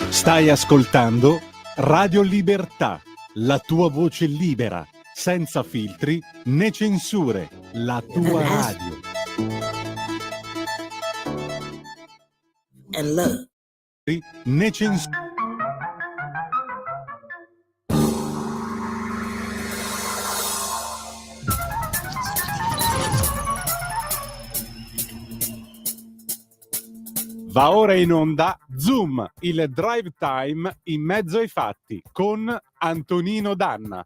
Stai ascoltando Radio Libertà, la tua voce libera, senza filtri né censure, la tua radio. And love. Né censure. Va ora in onda Zoom, il drive time in mezzo ai fatti con Antonino Danna.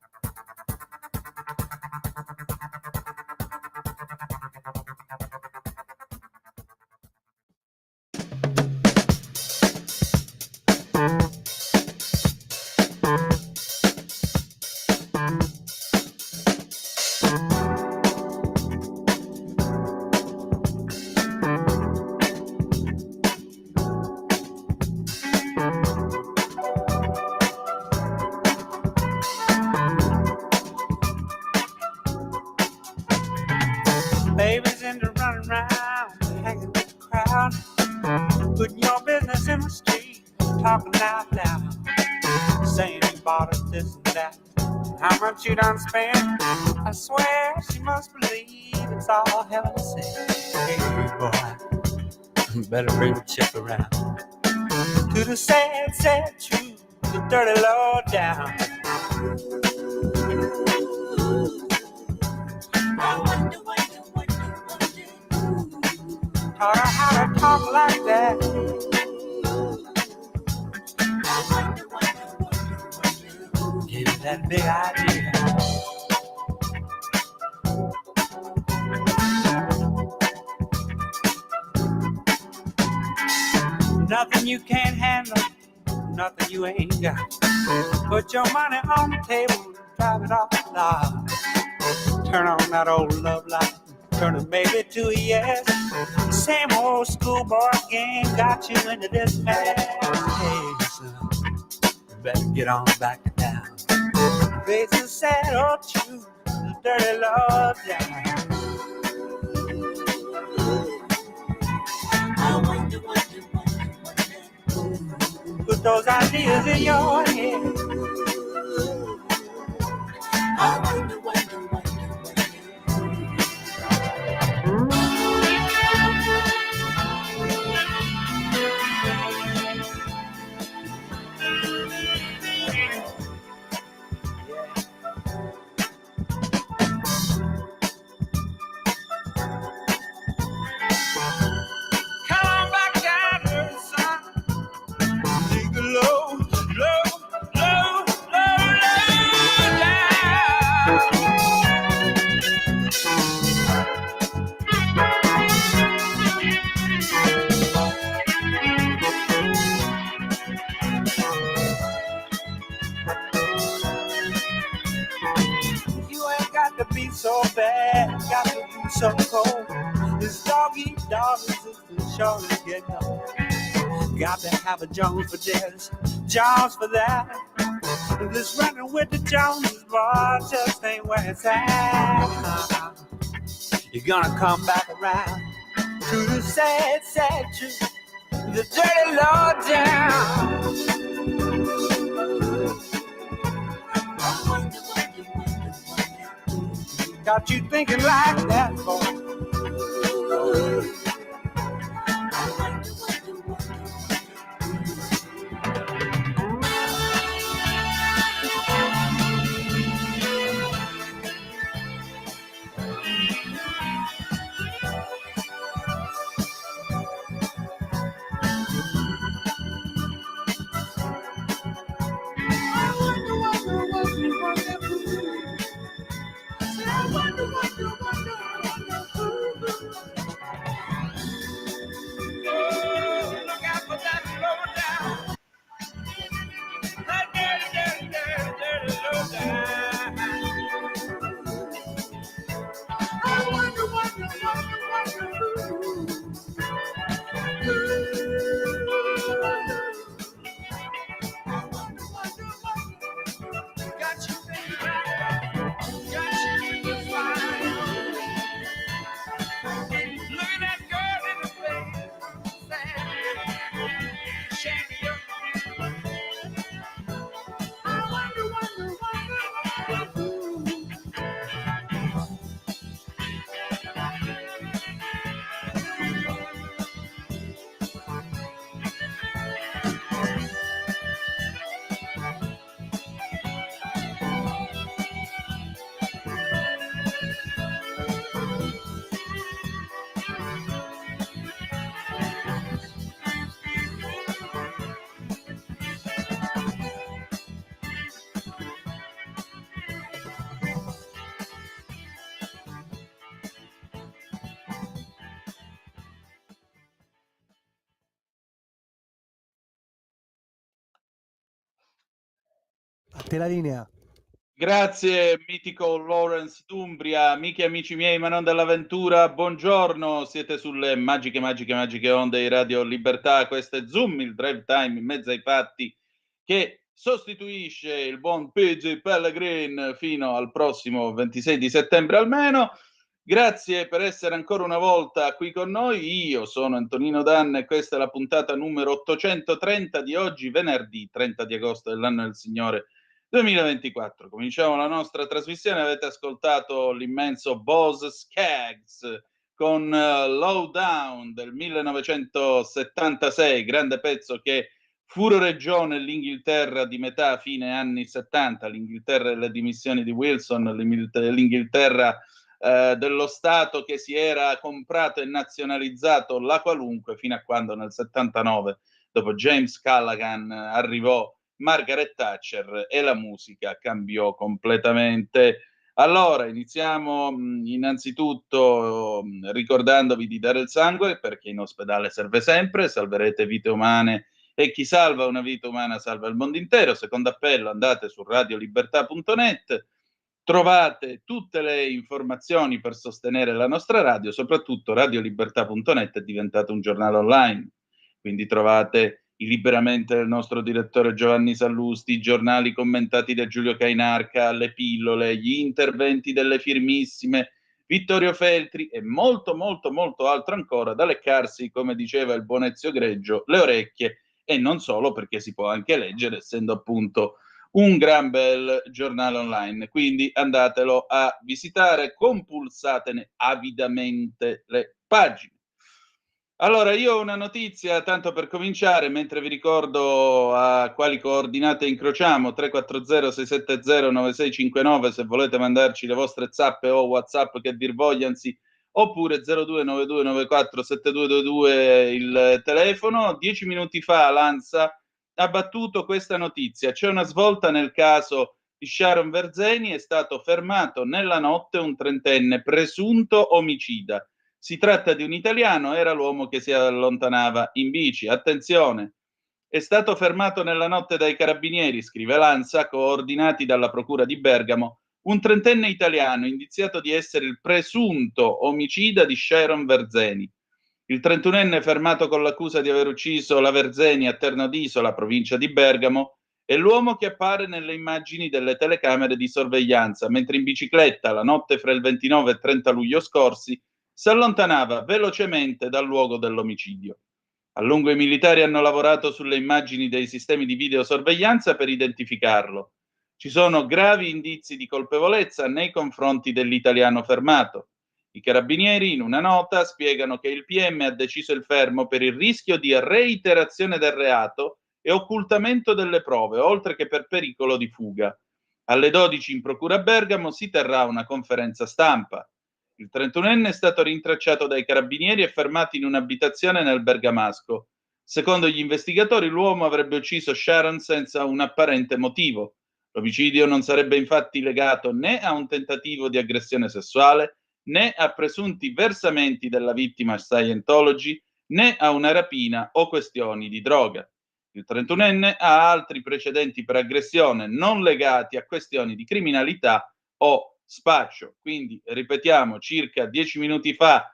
Babies into running around, hanging with the crowd, putting your business in the street, talking out loud, saying you bought us this and that, how much you done spent. I swear she must believe it's all heaven sent. Hey boy, better bring the check around to the sad, sad truth, the dirty low down. Taught her how to talk like that. Give her that big idea. Nothing you can't handle, nothing you ain't got. Put your money on the table, drive it off the lot. Turn on that old love light, turn a maybe to a yes. Same old schoolboy game got you into this mess. Hey, son, you better get on back to town. Face the sad old truth, the dirty love down. Put those ideas in your head. So bad, got to be so cold. This dog eat dog resistance sure is getting old. Got to have a Jones for this, Jones for that. This running with the Joneses, boy, just ain't where it's at. You're gonna come back around to the sad, sad truth, the dirty low down. Got you thinking like that, boy. A te la linea. Grazie, mitico Lawrence Dumbria, amiche e amici miei, ma non dell'avventura, buongiorno, siete sulle magiche onde di Radio Libertà, questo è Zoom, il drive time in mezzo ai fatti, che sostituisce il buon PG Pellegrin fino al prossimo 26 di settembre almeno. Grazie per essere ancora una volta qui con noi, io sono Antonino Danna e questa è la puntata numero 830 di oggi, venerdì 30 di agosto dell'anno del Signore 2024. Cominciamo la nostra trasmissione. Avete ascoltato l'immenso Boz Scaggs con Lowdown del 1976, grande pezzo che furoreggiò l'Inghilterra di metà fine anni 70, l'Inghilterra delle dimissioni di Wilson, l'Inghilterra dello Stato che si era comprato e nazionalizzato la qualunque fino a quando nel 79, dopo James Callaghan, arrivò Margaret Thatcher e la musica cambiò completamente. Allora, iniziamo innanzitutto ricordandovi di dare il sangue, perché in ospedale serve sempre, salverete vite umane e chi salva una vita umana salva il mondo intero. Secondo appello, andate su radiolibertà.net, trovate tutte le informazioni per sostenere la nostra radio, soprattutto radiolibertà.net è diventato un giornale online, quindi trovate i Liberamente del nostro direttore Giovanni Sallusti, i giornali commentati da Giulio Cainarca, le pillole, gli interventi delle firmissime, Vittorio Feltri e molto altro ancora da leccarsi, come diceva il buon Ezio Greggio, le orecchie, e non solo, perché si può anche leggere, essendo appunto un gran bel giornale online. Quindi andatelo a visitare, compulsatene avidamente le pagine. Allora, io ho una notizia, tanto per cominciare, mentre vi ricordo a quali coordinate incrociamo, 340-670-9659 se volete mandarci le vostre zappe o WhatsApp che dir vogliansi, oppure 0292947222 il telefono. 10 minuti fa l'ANSA ha battuto questa notizia. C'è una svolta nel caso di Sharon Verzeni, è stato fermato nella notte un trentenne presunto omicida. Si tratta di un italiano, era l'uomo che si allontanava in bici. Attenzione, è stato fermato nella notte dai carabinieri, scrive l'ANSA, coordinati dalla procura di Bergamo, un trentenne italiano indiziato di essere il presunto omicida di Sharon Verzeni. Il 31enne fermato con l'accusa di aver ucciso la Verzeni a Terno d'Isola, provincia di Bergamo, è l'uomo che appare nelle immagini delle telecamere di sorveglianza, mentre in bicicletta la notte fra il 29 e 30 luglio scorsi si allontanava velocemente dal luogo dell'omicidio. A lungo i militari hanno lavorato sulle immagini dei sistemi di videosorveglianza per identificarlo. Ci sono gravi indizi di colpevolezza nei confronti dell'italiano fermato. I carabinieri, in una nota, spiegano che il PM ha deciso il fermo per il rischio di reiterazione del reato e occultamento delle prove, oltre che per pericolo di fuga. Alle 12 in procura Bergamo si terrà una conferenza stampa. Il 31enne è stato rintracciato dai carabinieri e fermato in un'abitazione nel Bergamasco. Secondo gli investigatori, l'uomo avrebbe ucciso Sharon senza un apparente motivo. L'omicidio non sarebbe infatti legato né a un tentativo di aggressione sessuale, né a presunti versamenti della vittima a Scientology, né a una rapina o questioni di droga. Il 31enne ha altri precedenti per aggressione non legati a questioni di criminalità o spaccio. Quindi, ripetiamo, circa 10 minuti fa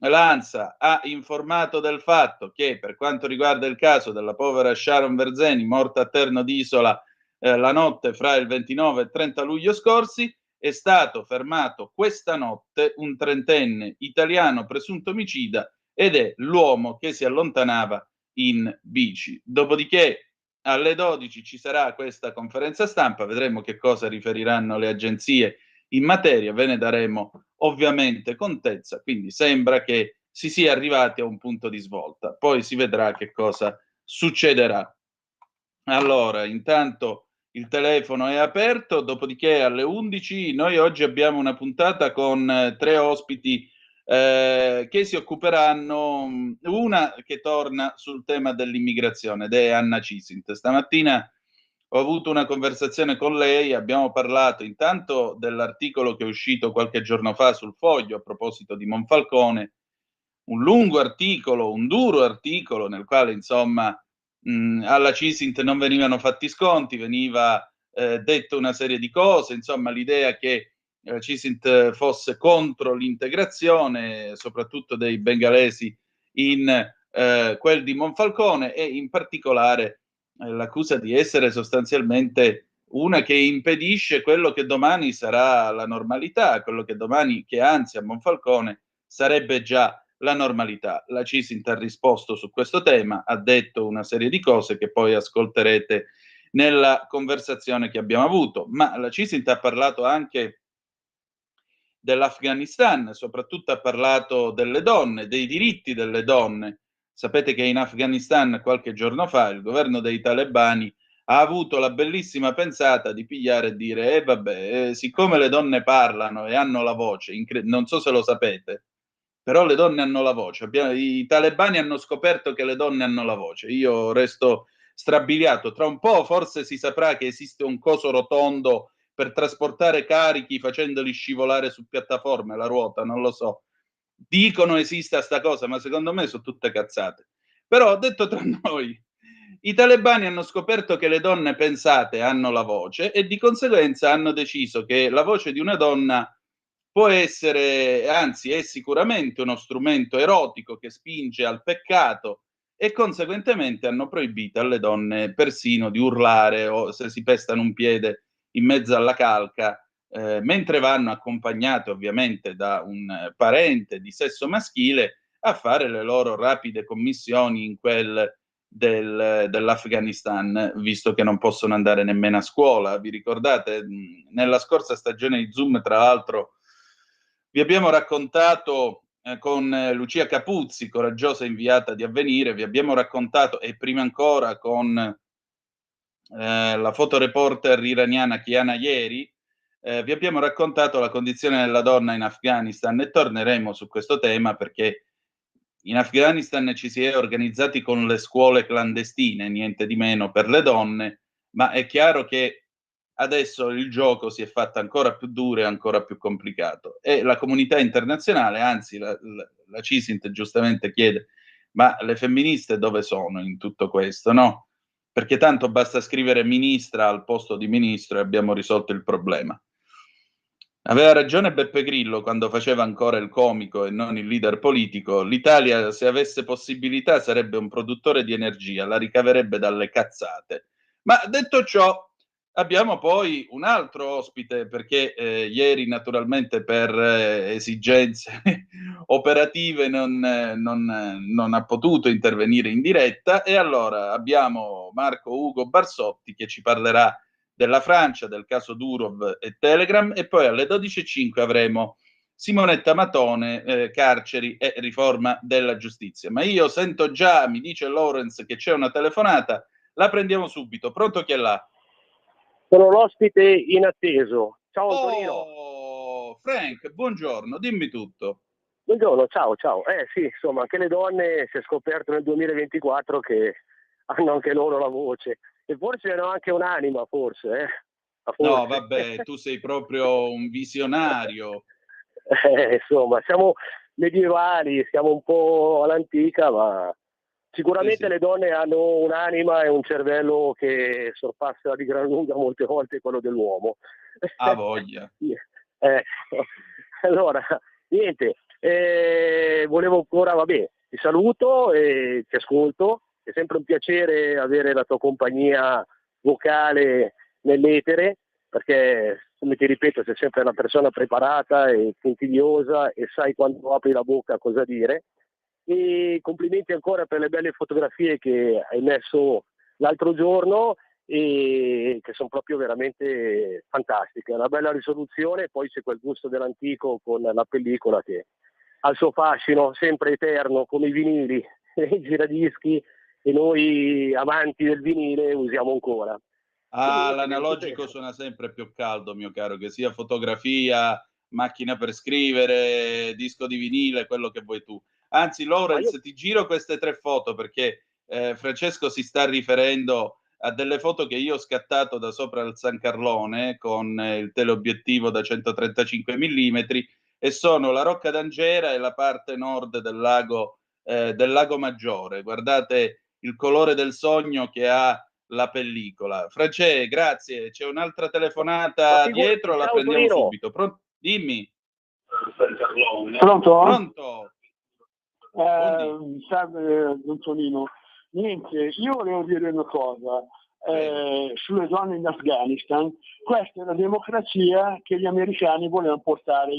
l'ANSA ha informato del fatto che, per quanto riguarda il caso della povera Sharon Verzeni, morta a Terno d'Isola la notte fra il 29 e il 30 luglio scorsi, è stato fermato questa notte un trentenne italiano presunto omicida ed è l'uomo che si allontanava in bici. Dopodiché alle 12 ci sarà questa conferenza stampa, vedremo che cosa riferiranno le agenzie in materia, ve ne daremo ovviamente contezza, quindi sembra che si sia arrivati a un punto di svolta, poi si vedrà che cosa succederà. Allora, intanto il telefono è aperto, dopodiché alle 11 noi oggi abbiamo una puntata con 3 ospiti che si occuperanno, una che torna sul tema dell'immigrazione ed è Anna Cisint. Stamattina ho avuto una conversazione con lei, abbiamo parlato intanto dell'articolo che è uscito qualche giorno fa sul Foglio a proposito di Monfalcone, un lungo articolo, un duro articolo nel quale insomma alla Cisint non venivano fatti sconti, veniva detto una serie di cose, insomma l'idea che CISINT fosse contro l'integrazione, soprattutto dei bengalesi in quel di Monfalcone, e in particolare l'accusa di essere sostanzialmente una che impedisce quello che domani sarà la normalità, quello che domani, che anzi a Monfalcone sarebbe già la normalità. La CISINT ha risposto su questo tema, ha detto una serie di cose che poi ascolterete nella conversazione che abbiamo avuto, ma la CISINT ha parlato anche dell'Afghanistan, soprattutto ha parlato delle donne, dei diritti delle donne. Sapete che in Afghanistan qualche giorno fa il governo dei talebani ha avuto la bellissima pensata di pigliare e dire vabbè, siccome le donne parlano e hanno la voce, non so se lo sapete, però le donne hanno la voce. I talebani hanno scoperto che le donne hanno la voce. Io resto strabiliato. Tra un po' forse si saprà che esiste un coso rotondo per trasportare carichi facendoli scivolare su piattaforme, la ruota, non lo so. Dicono esista sta cosa, ma secondo me sono tutte cazzate. Però, detto tra noi, i talebani hanno scoperto che le donne, pensate, hanno la voce, e di conseguenza hanno deciso che la voce di una donna può essere, anzi è sicuramente uno strumento erotico che spinge al peccato, e conseguentemente hanno proibito alle donne persino di urlare o se si pestano un piede in mezzo alla calca, mentre vanno accompagnate ovviamente da un parente di sesso maschile a fare le loro rapide commissioni in quel dell'Afghanistan, visto che non possono andare nemmeno a scuola. Vi ricordate? Nella scorsa stagione di Zoom, tra l'altro, vi abbiamo raccontato con Lucia Capuzzi, coraggiosa inviata di Avvenire, vi abbiamo raccontato, e prima ancora con la fotoreporter iraniana Chiana Ieri, vi abbiamo raccontato la condizione della donna in Afghanistan, e torneremo su questo tema perché in Afghanistan ci si è organizzati con le scuole clandestine, niente di meno, per le donne, ma è chiaro che adesso il gioco si è fatto ancora più duro e ancora più complicato, e la comunità internazionale, anzi la CISINT giustamente chiede: ma le femministe dove sono in tutto questo, no? Perché tanto basta scrivere ministra al posto di ministro e abbiamo risolto il problema. Aveva ragione Beppe Grillo quando faceva ancora il comico e non il leader politico. L'Italia, se avesse possibilità, sarebbe un produttore di energia, la ricaverebbe dalle cazzate. Ma detto ciò, abbiamo poi un altro ospite, perché ieri naturalmente per esigenze operative non ha potuto intervenire in diretta, e allora abbiamo Marco Ugo Barsotti che ci parlerà della Francia, del caso Durov e Telegram, e poi alle 12.05 avremo Simonetta Matone, carceri e riforma della giustizia. Ma io sento già, mi dice Lorenz, che c'è una telefonata, la prendiamo subito. Pronto, chi è là? Sono l'ospite inatteso. Ciao Antonino. Oh, Frank, buongiorno, dimmi tutto. Buongiorno, ciao. Sì, insomma, anche le donne si è scoperto nel 2024 che hanno anche loro la voce. E forse hanno anche un'anima, forse. Forse. No, vabbè, tu sei proprio un visionario. Insomma, siamo medievali, siamo un po' all'antica, ma sicuramente Sì. Le donne hanno un'anima e un cervello che sorpassa di gran lunga molte volte quello dell'uomo. Ha voglia. Allora, niente, volevo ancora, ti saluto e ti ascolto. È sempre un piacere avere la tua compagnia vocale nell'etere, perché, come ti ripeto, sei sempre una persona preparata e puntigliosa e sai quando apri la bocca cosa dire. E complimenti ancora per le belle fotografie che hai messo l'altro giorno, e che sono proprio veramente fantastiche. Una bella risoluzione, poi c'è quel gusto dell'antico con la pellicola che ha il suo fascino sempre eterno, come i vinili e i giradischi, e noi amanti del vinile usiamo ancora. L'analogico suona sempre più caldo, mio caro, che sia fotografia, macchina per scrivere, disco di vinile, quello che vuoi tu. Anzi, Lorenz, ti giro queste 3 foto perché Francesco si sta riferendo a delle foto che io ho scattato da sopra il San Carlone con il teleobiettivo da 135 mm, e sono la Rocca d'Angera e la parte nord del lago Maggiore. Guardate il colore del sogno che ha la pellicola. Francesco, grazie. C'è un'altra telefonata dietro, la prendiamo subito. Dimmi. Pronto? Pronto? Salve, Don Tonino. Niente, io volevo dire una cosa sulle donne in Afghanistan. Questa è la democrazia che gli americani volevano portare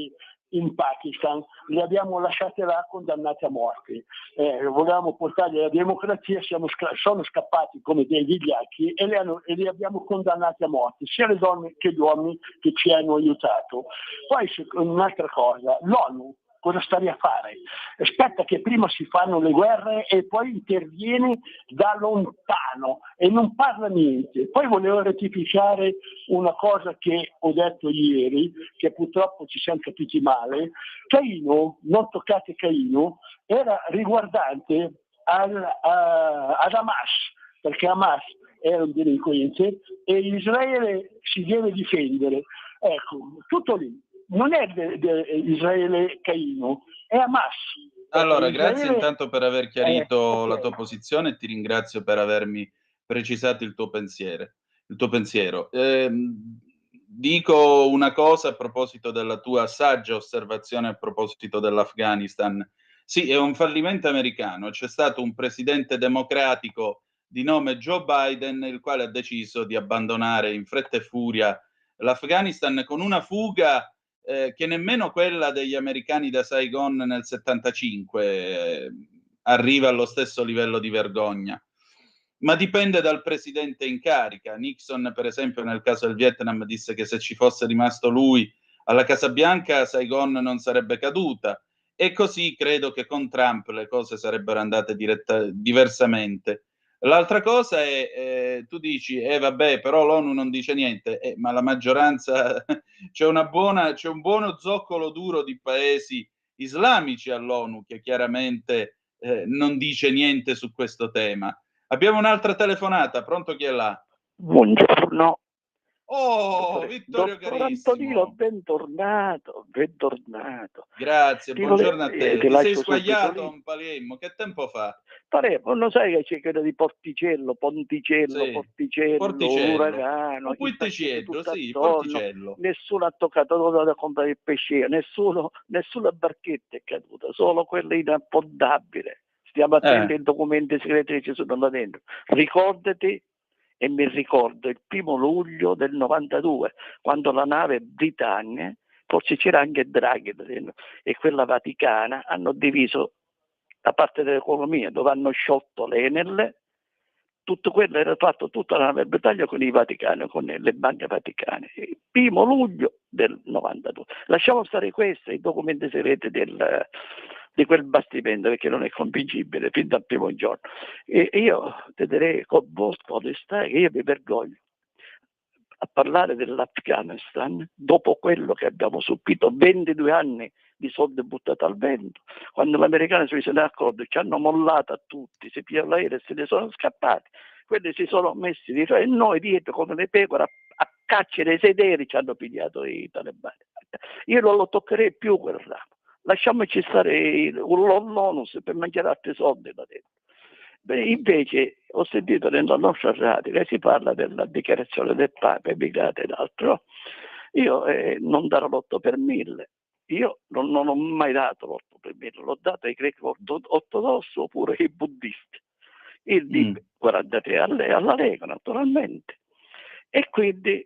in Pakistan. Le abbiamo lasciate là condannate a morte. Volevamo portarle la democrazia, sono scappati come dei vigliacchi e li abbiamo condannati a morte, sia le donne che gli uomini che ci hanno aiutato. Poi un'altra cosa, l'ONU cosa sta a fare? Aspetta che prima si fanno le guerre e poi interviene da lontano e non parla niente. Poi volevo rettificare una cosa che ho detto ieri, che purtroppo ci siamo capiti male. Caino, non toccate Caino, era riguardante ad Hamas, perché Hamas era un delinquente e Israele si deve difendere. Ecco, tutto lì. Non è Israele Caino, è Hamas. Allora, Israele... grazie intanto per aver chiarito la tua posizione e ti ringrazio per avermi precisato il tuo pensiero. Dico una cosa a proposito della tua saggia osservazione a proposito dell'Afghanistan. Sì, è un fallimento americano. C'è stato un presidente democratico di nome Joe Biden, il quale ha deciso di abbandonare in fretta e furia l'Afghanistan con una fuga che nemmeno quella degli americani da Saigon nel 75 arriva allo stesso livello di vergogna. Ma dipende dal presidente in carica. Nixon, per esempio, nel caso del Vietnam, disse che se ci fosse rimasto lui alla Casa Bianca, Saigon non sarebbe caduta. E così credo che con Trump le cose sarebbero andate diversamente. L'altra cosa è, tu dici, vabbè, però l'ONU non dice niente, ma la maggioranza, c'è un buono zoccolo duro di paesi islamici all'ONU che chiaramente non dice niente su questo tema. Abbiamo un'altra telefonata, pronto, chi è là? Buongiorno. Oh, Vittorio Dottor carissimo. Antonino, bentornato. Grazie, buongiorno a te. Ti sei squagliato un Palermo, che tempo fa? Palermo, non sai che c'è quello di Ponticello, Sì. Porticello, uragano, Porticello, sì, Porticello. nessuno ha toccato da comprare il pesce, nessuna barchetta è caduta, solo quella inaffondabile. Stiamo attenti ai documenti segreti che ci sono là dentro. Ricordati, e mi ricordo il 1° luglio del 92, quando la nave Britannia, forse c'era anche Draghi e quella Vaticana, hanno diviso la parte dell'economia dove hanno sciolto l'Enel. Tutto quello era fatto, tutta la nave Britannia con i Vaticani, con le banche vaticane. Il 1° luglio del 92. Lasciamo stare questo, i documenti segreti di quel bastimento, perché non è convincibile fin dal primo giorno. E io ti direi con molta onestà che io mi vergogno a parlare dell'Afghanistan dopo quello che abbiamo subito, 22 anni di soldi buttati al vento. Quando gli americani si sono accorti, ci hanno mollato a tutti, si pigliano l'aereo e se ne sono scappati. Quelli si sono messi dietro e noi dietro come le pecore a caccia dei sederi ci hanno pigliato i talebani. Io non lo toccherei più quel ramo. Lasciamoci stare l'ONUS per mangiare altri soldi da dentro. Beh, invece ho sentito nella nostra radio che si parla della dichiarazione del Papa, emigrato ed altro. Io non darò l'8 per 1000. Io non ho mai dato l'8 per 1000, l'ho dato ai greci ortodossi oppure ai buddisti. Il DIP 43 alla Lega, naturalmente. E quindi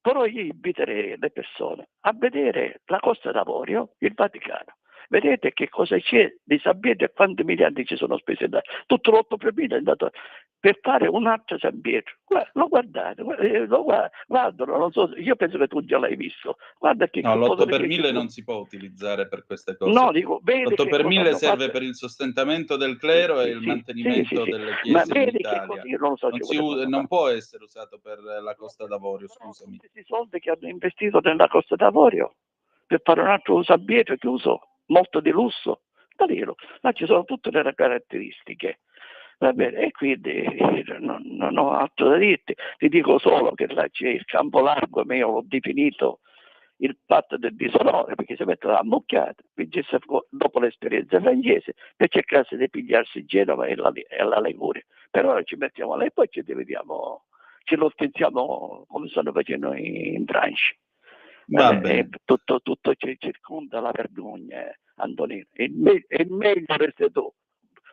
però io inviterei le persone a vedere la Costa d'Avorio, il Vaticano. Vedete che cosa c'è di San Pietro e quanti miliardi ci sono spesi da tutto l'8 per 1000 è andato per fare un altro San Pietro. Lo guardate, guardalo, non so, io penso che tu già l'hai visto. Guarda che no, l'8 per 1000 non si può utilizzare per queste cose. No, dico, l'8 per 1000 serve per il sostentamento del clero e il mantenimento delle chiese in Italia. Non può essere usato per la Costa d'Avorio, scusami. Questi soldi che hanno investito nella Costa d'Avorio per fare un altro San Pietro chiuso, molto di lusso, là ci sono tutte le caratteristiche. Va bene, e quindi non ho altro da dirti, ti dico solo che là c'è il campo largo, ma io l'ho definito il patto del disonore, perché si mettono a mucchiate, dopo l'esperienza francese, per cercare di pigliarsi Genova e la Liguria. Per ora ci mettiamo là e poi ci dividiamo, ci lottiamo come stanno facendo in Francia. Va bene. Tutto ci circonda la vergogna, Antonino. Il meglio resta tu.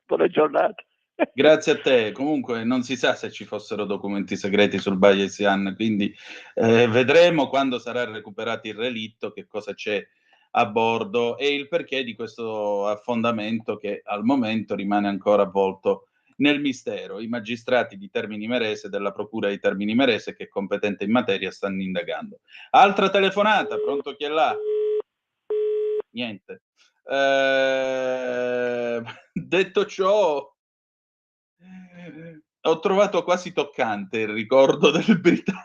Buona giornata. Grazie a te. Comunque non si sa se ci fossero documenti segreti sul Bayesian, quindi vedremo quando sarà recuperato il relitto che cosa c'è a bordo e il perché di questo affondamento che al momento rimane ancora avvolto nel mistero. I magistrati di Termini Imerese, della Procura di Termini Imerese, che è competente in materia, stanno indagando. Altra telefonata, pronto, chi è là? Niente. Detto ciò, ho trovato quasi toccante il ricordo del Britannia.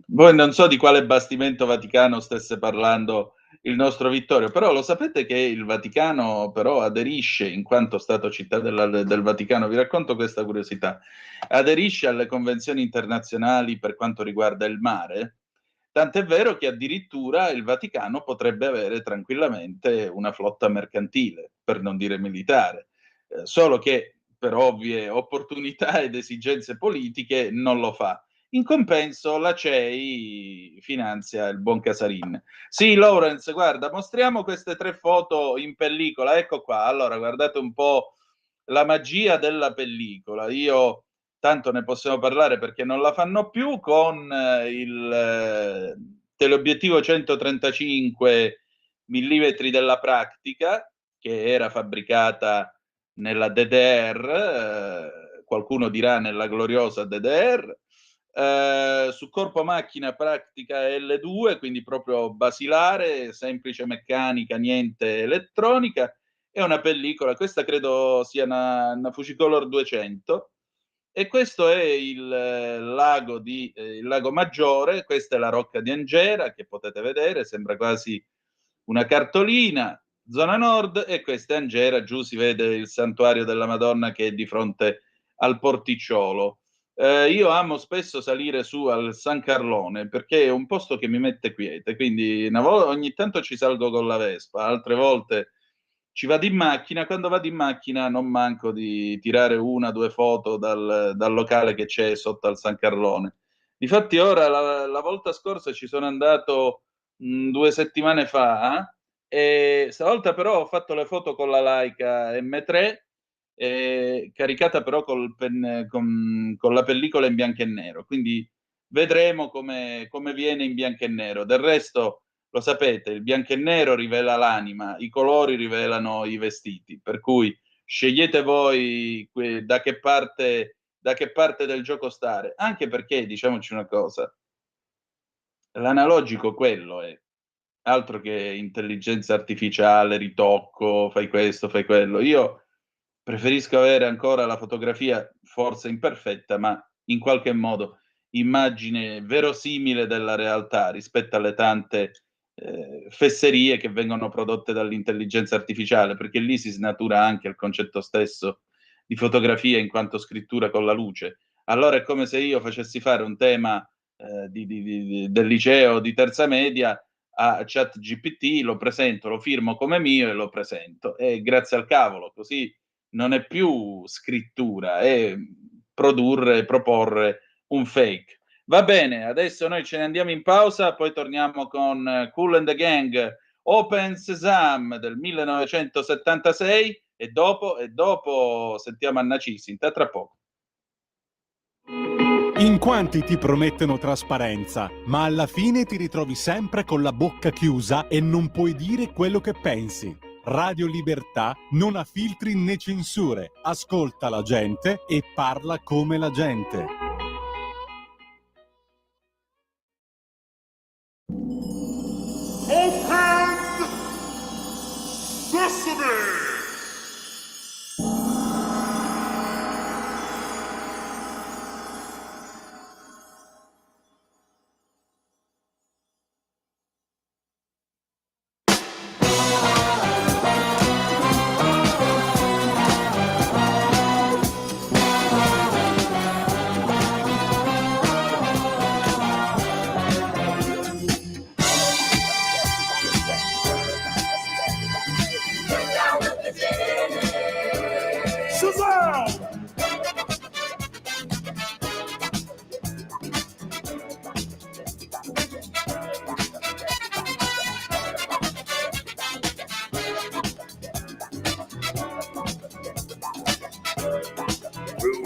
Voi non so di quale bastimento vaticano stesse parlando il nostro Vittorio, però lo sapete che il Vaticano però aderisce, in quanto Stato città del Vaticano, vi racconto questa curiosità, aderisce alle convenzioni internazionali per quanto riguarda il mare, tant'è vero che addirittura il Vaticano potrebbe avere tranquillamente una flotta mercantile, per non dire militare, solo che per ovvie opportunità ed esigenze politiche non lo fa. In compenso la CEI finanzia il buon Casarin. Sì, Lawrence, guarda, mostriamo queste 3 foto in pellicola. Ecco qua. Allora, guardate un po' la magia della pellicola. Io tanto ne possiamo parlare perché non la fanno più con il teleobiettivo 135 mm della Praktica, che era fabbricata nella DDR, qualcuno dirà nella gloriosa DDR, su corpo macchina Praktica L2, quindi proprio basilare, semplice meccanica, niente elettronica. È una pellicola, questa credo sia una Fujicolor 200, e questo è il lago Maggiore. Questa è la Rocca di Angera, che potete vedere, sembra quasi una cartolina, zona nord, e questa è Angera, giù si vede il santuario della Madonna che è di fronte al porticciolo. Io amo spesso salire su al San Carlone perché è un posto che mi mette quiete, quindi ogni tanto ci salgo con la Vespa, altre volte ci vado in macchina. Quando vado in macchina non manco di tirare 1 o 2 foto dal locale che c'è sotto al San Carlone. Difatti ora la volta scorsa ci sono andato 2 settimane fa, e stavolta però ho fatto le foto con la Leica M3, caricata però con la pellicola in bianco e nero, quindi vedremo come viene in bianco e nero. Del resto, lo sapete, il bianco e nero rivela l'anima, i colori rivelano i vestiti, per cui scegliete voi da che parte del gioco stare, anche perché, diciamoci una cosa, l'analogico quello è, altro che intelligenza artificiale, ritocco, fai questo, fai quello. Io preferisco avere ancora la fotografia, forse imperfetta, ma in qualche modo immagine verosimile della realtà rispetto alle tante fesserie che vengono prodotte dall'intelligenza artificiale, perché lì si snatura anche il concetto stesso di fotografia in quanto scrittura con la luce. Allora è come se io facessi fare un tema del liceo di terza media a ChatGPT, lo presento, lo firmo come mio e lo presento. E grazie al cavolo, così non è più scrittura, è proporre un fake. Va bene, adesso noi ce ne andiamo in pausa, poi torniamo con Kool and the Gang, Open Sesame del 1976 e dopo sentiamo Anna Cisinta tra poco. In quanti ti promettono trasparenza, ma alla fine ti ritrovi sempre con la bocca chiusa e non puoi dire quello che pensi. Radio Libertà non ha filtri né censure, ascolta la gente e parla come la gente. Open Sesame!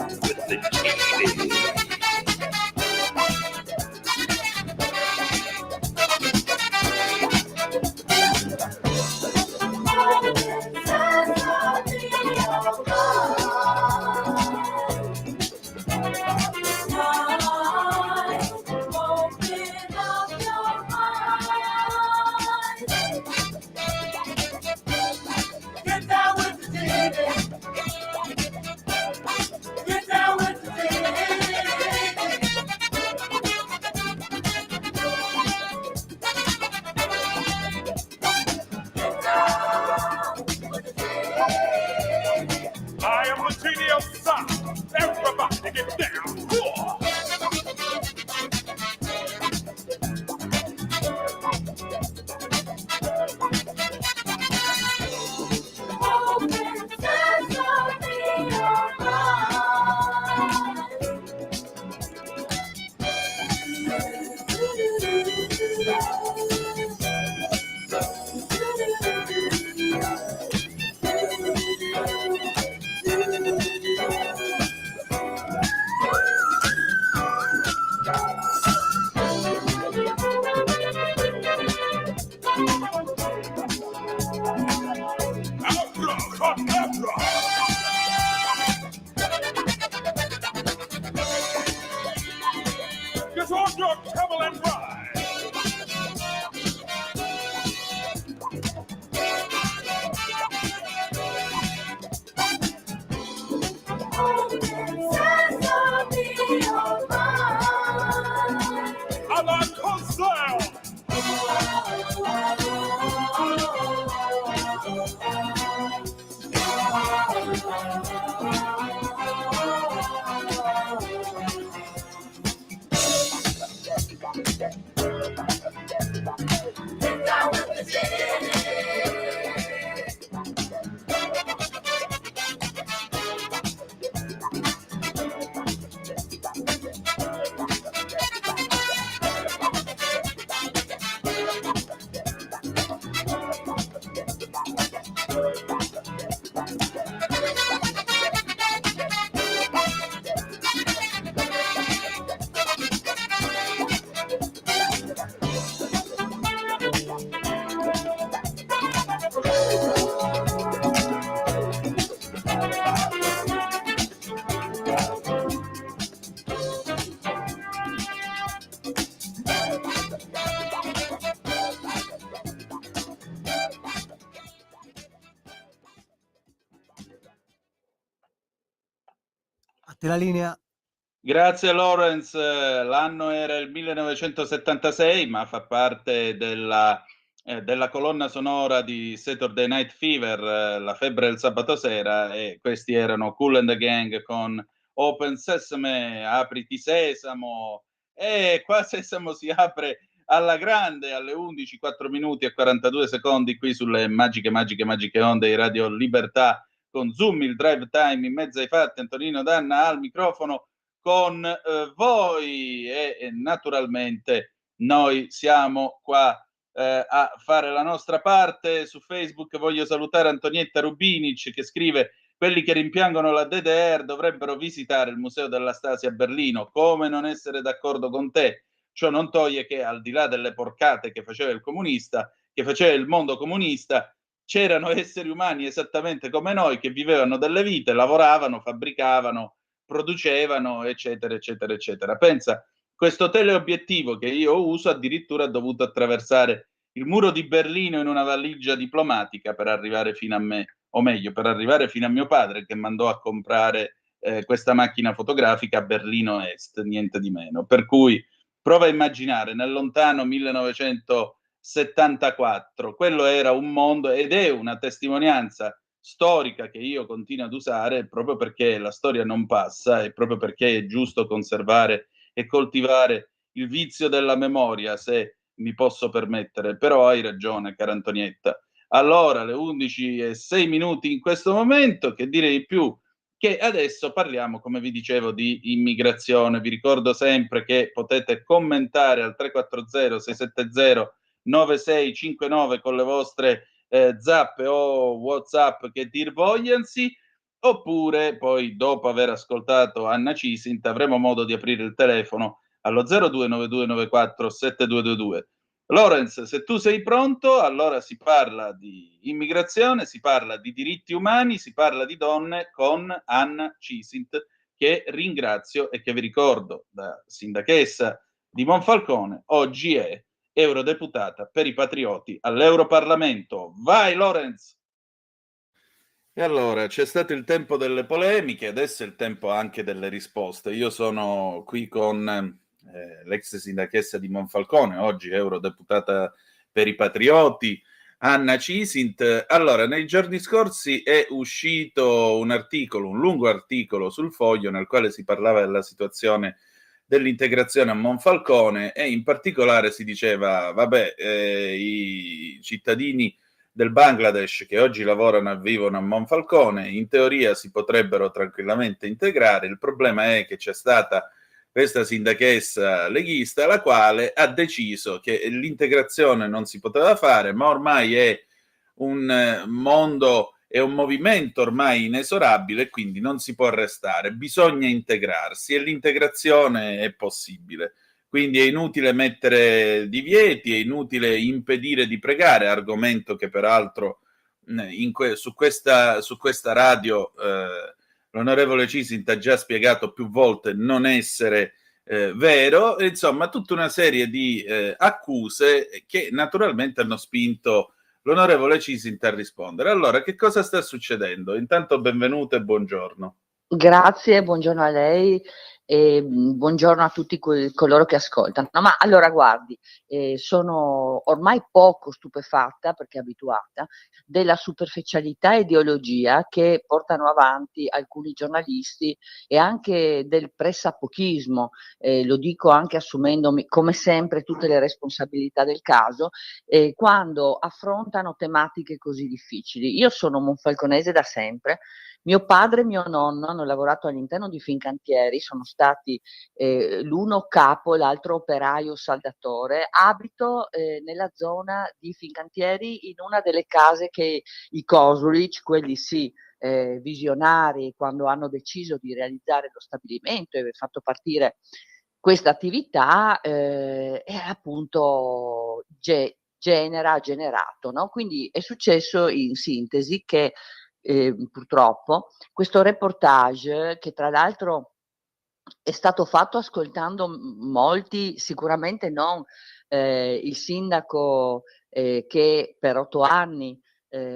with the TV. I am the genie of sound. Everybody get down. Whoa. Abracadabra. Get on your camel and ride. Alla Cosell. A te la linea. Grazie Lawrence, l'anno era il 1976, ma fa parte della colonna sonora di Saturday Night Fever, La febbre del sabato sera, e questi erano Kool and the Gang con Open Sesame, apriti sesamo, e qua Sesamo si apre alla grande alle 11, 4 minuti e 42 secondi qui sulle magiche onde di Radio Libertà, con Zoom, il drive time in mezzo ai fatti, Antonino Danna al microfono con voi, e naturalmente noi siamo qua a fare la nostra parte. Su Facebook voglio salutare Antonietta Rubinic che scrive: quelli che rimpiangono la DDR dovrebbero visitare il Museo della Stasi a Berlino. Come non essere d'accordo con te? Ciò non toglie che, al di là delle porcate che faceva il comunista, che faceva il mondo comunista, c'erano esseri umani esattamente come noi che vivevano delle vite, lavoravano, fabbricavano, producevano, eccetera, eccetera, eccetera. Pensa, questo teleobiettivo che io uso addirittura ha dovuto attraversare il muro di Berlino in una valigia diplomatica per arrivare fino a me, o meglio, per arrivare fino a mio padre, che mandò a comprare questa macchina fotografica a Berlino Est, niente di meno. Per cui prova a immaginare, nel lontano 1974, quello era un mondo, ed è una testimonianza storica che io continuo ad usare proprio perché la storia non passa e proprio perché è giusto conservare e coltivare il vizio della memoria, se mi posso permettere. Però hai ragione, cara Antonietta. Allora, le 11:06 in questo momento, che dire di più? Che adesso parliamo, come vi dicevo, di immigrazione. Vi ricordo sempre che potete commentare al 340-670-9659 con le vostre zappe o WhatsApp che dir vogliansi. oppure poi dopo aver ascoltato Anna Cisint avremo modo di aprire il telefono allo 0292947222. Lorenz, se tu sei pronto, allora si parla di immigrazione, si parla di diritti umani, si parla di donne con Anna Cisint, che ringrazio e che vi ricordo da sindachessa di Monfalcone, oggi è eurodeputata per i patrioti all'Europarlamento. Vai Lorenz! E allora, c'è stato il tempo delle polemiche, adesso è il tempo anche delle risposte. Io sono qui con l'ex sindachessa di Monfalcone, oggi eurodeputata per i patrioti, Anna Cisint. Allora, nei giorni scorsi è uscito un articolo, un lungo articolo sul Foglio, nel quale si parlava della situazione dell'integrazione a Monfalcone e in particolare si diceva, vabbè, i cittadini del Bangladesh che oggi lavorano e vivono a Monfalcone in teoria si potrebbero tranquillamente integrare. Il problema è che c'è stata questa sindachessa leghista la quale ha deciso che l'integrazione non si poteva fare, ma ormai è un mondo, è un movimento ormai inesorabile, quindi non si può arrestare, bisogna integrarsi e l'integrazione è possibile. Quindi è inutile mettere divieti, è inutile impedire di pregare, argomento che peraltro su questa radio l'onorevole Cisint ha già spiegato più volte non essere vero. Insomma, tutta una serie di accuse che naturalmente hanno spinto l'onorevole Cisint a rispondere. Allora, che cosa sta succedendo? Intanto benvenuto e buongiorno. Grazie, buongiorno a lei e buongiorno a tutti coloro che ascoltano. Ma allora guardi, sono ormai poco stupefatta, perché abituata, della superficialità e ideologia che portano avanti alcuni giornalisti e anche del pressapochismo, lo dico anche assumendomi come sempre tutte le responsabilità del caso, quando affrontano tematiche così difficili. Io sono monfalconese da sempre. Mio padre e mio nonno hanno lavorato all'interno di Fincantieri, sono stati l'uno capo, l'altro operaio saldatore. Abito nella zona di Fincantieri in una delle case che i Kosulic, quelli sì, visionari, quando hanno deciso di realizzare lo stabilimento e fatto partire questa attività, è appunto ha generato, no? Quindi è successo in sintesi che purtroppo questo reportage, che tra l'altro è stato fatto ascoltando molti, sicuramente non il sindaco che per 8 anni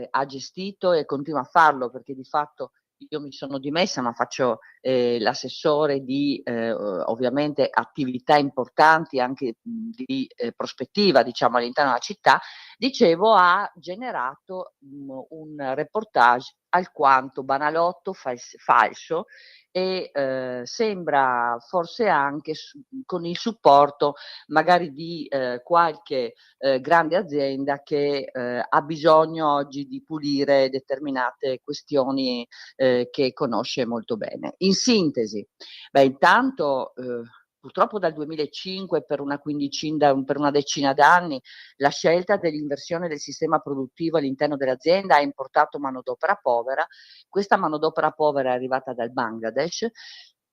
ha gestito e continua a farlo, perché di fatto io mi sono dimessa, ma faccio l'assessore di ovviamente attività importanti anche di prospettiva, diciamo, all'interno della città. Dicevo, ha generato un reportage alquanto banalotto, falso, e sembra forse anche con il supporto magari di qualche grande azienda che ha bisogno oggi di pulire determinate questioni che conosce molto bene. In sintesi, intanto purtroppo dal 2005 per una decina d'anni la scelta dell'inversione del sistema produttivo all'interno dell'azienda ha importato manodopera povera. Questa manodopera povera è arrivata dal Bangladesh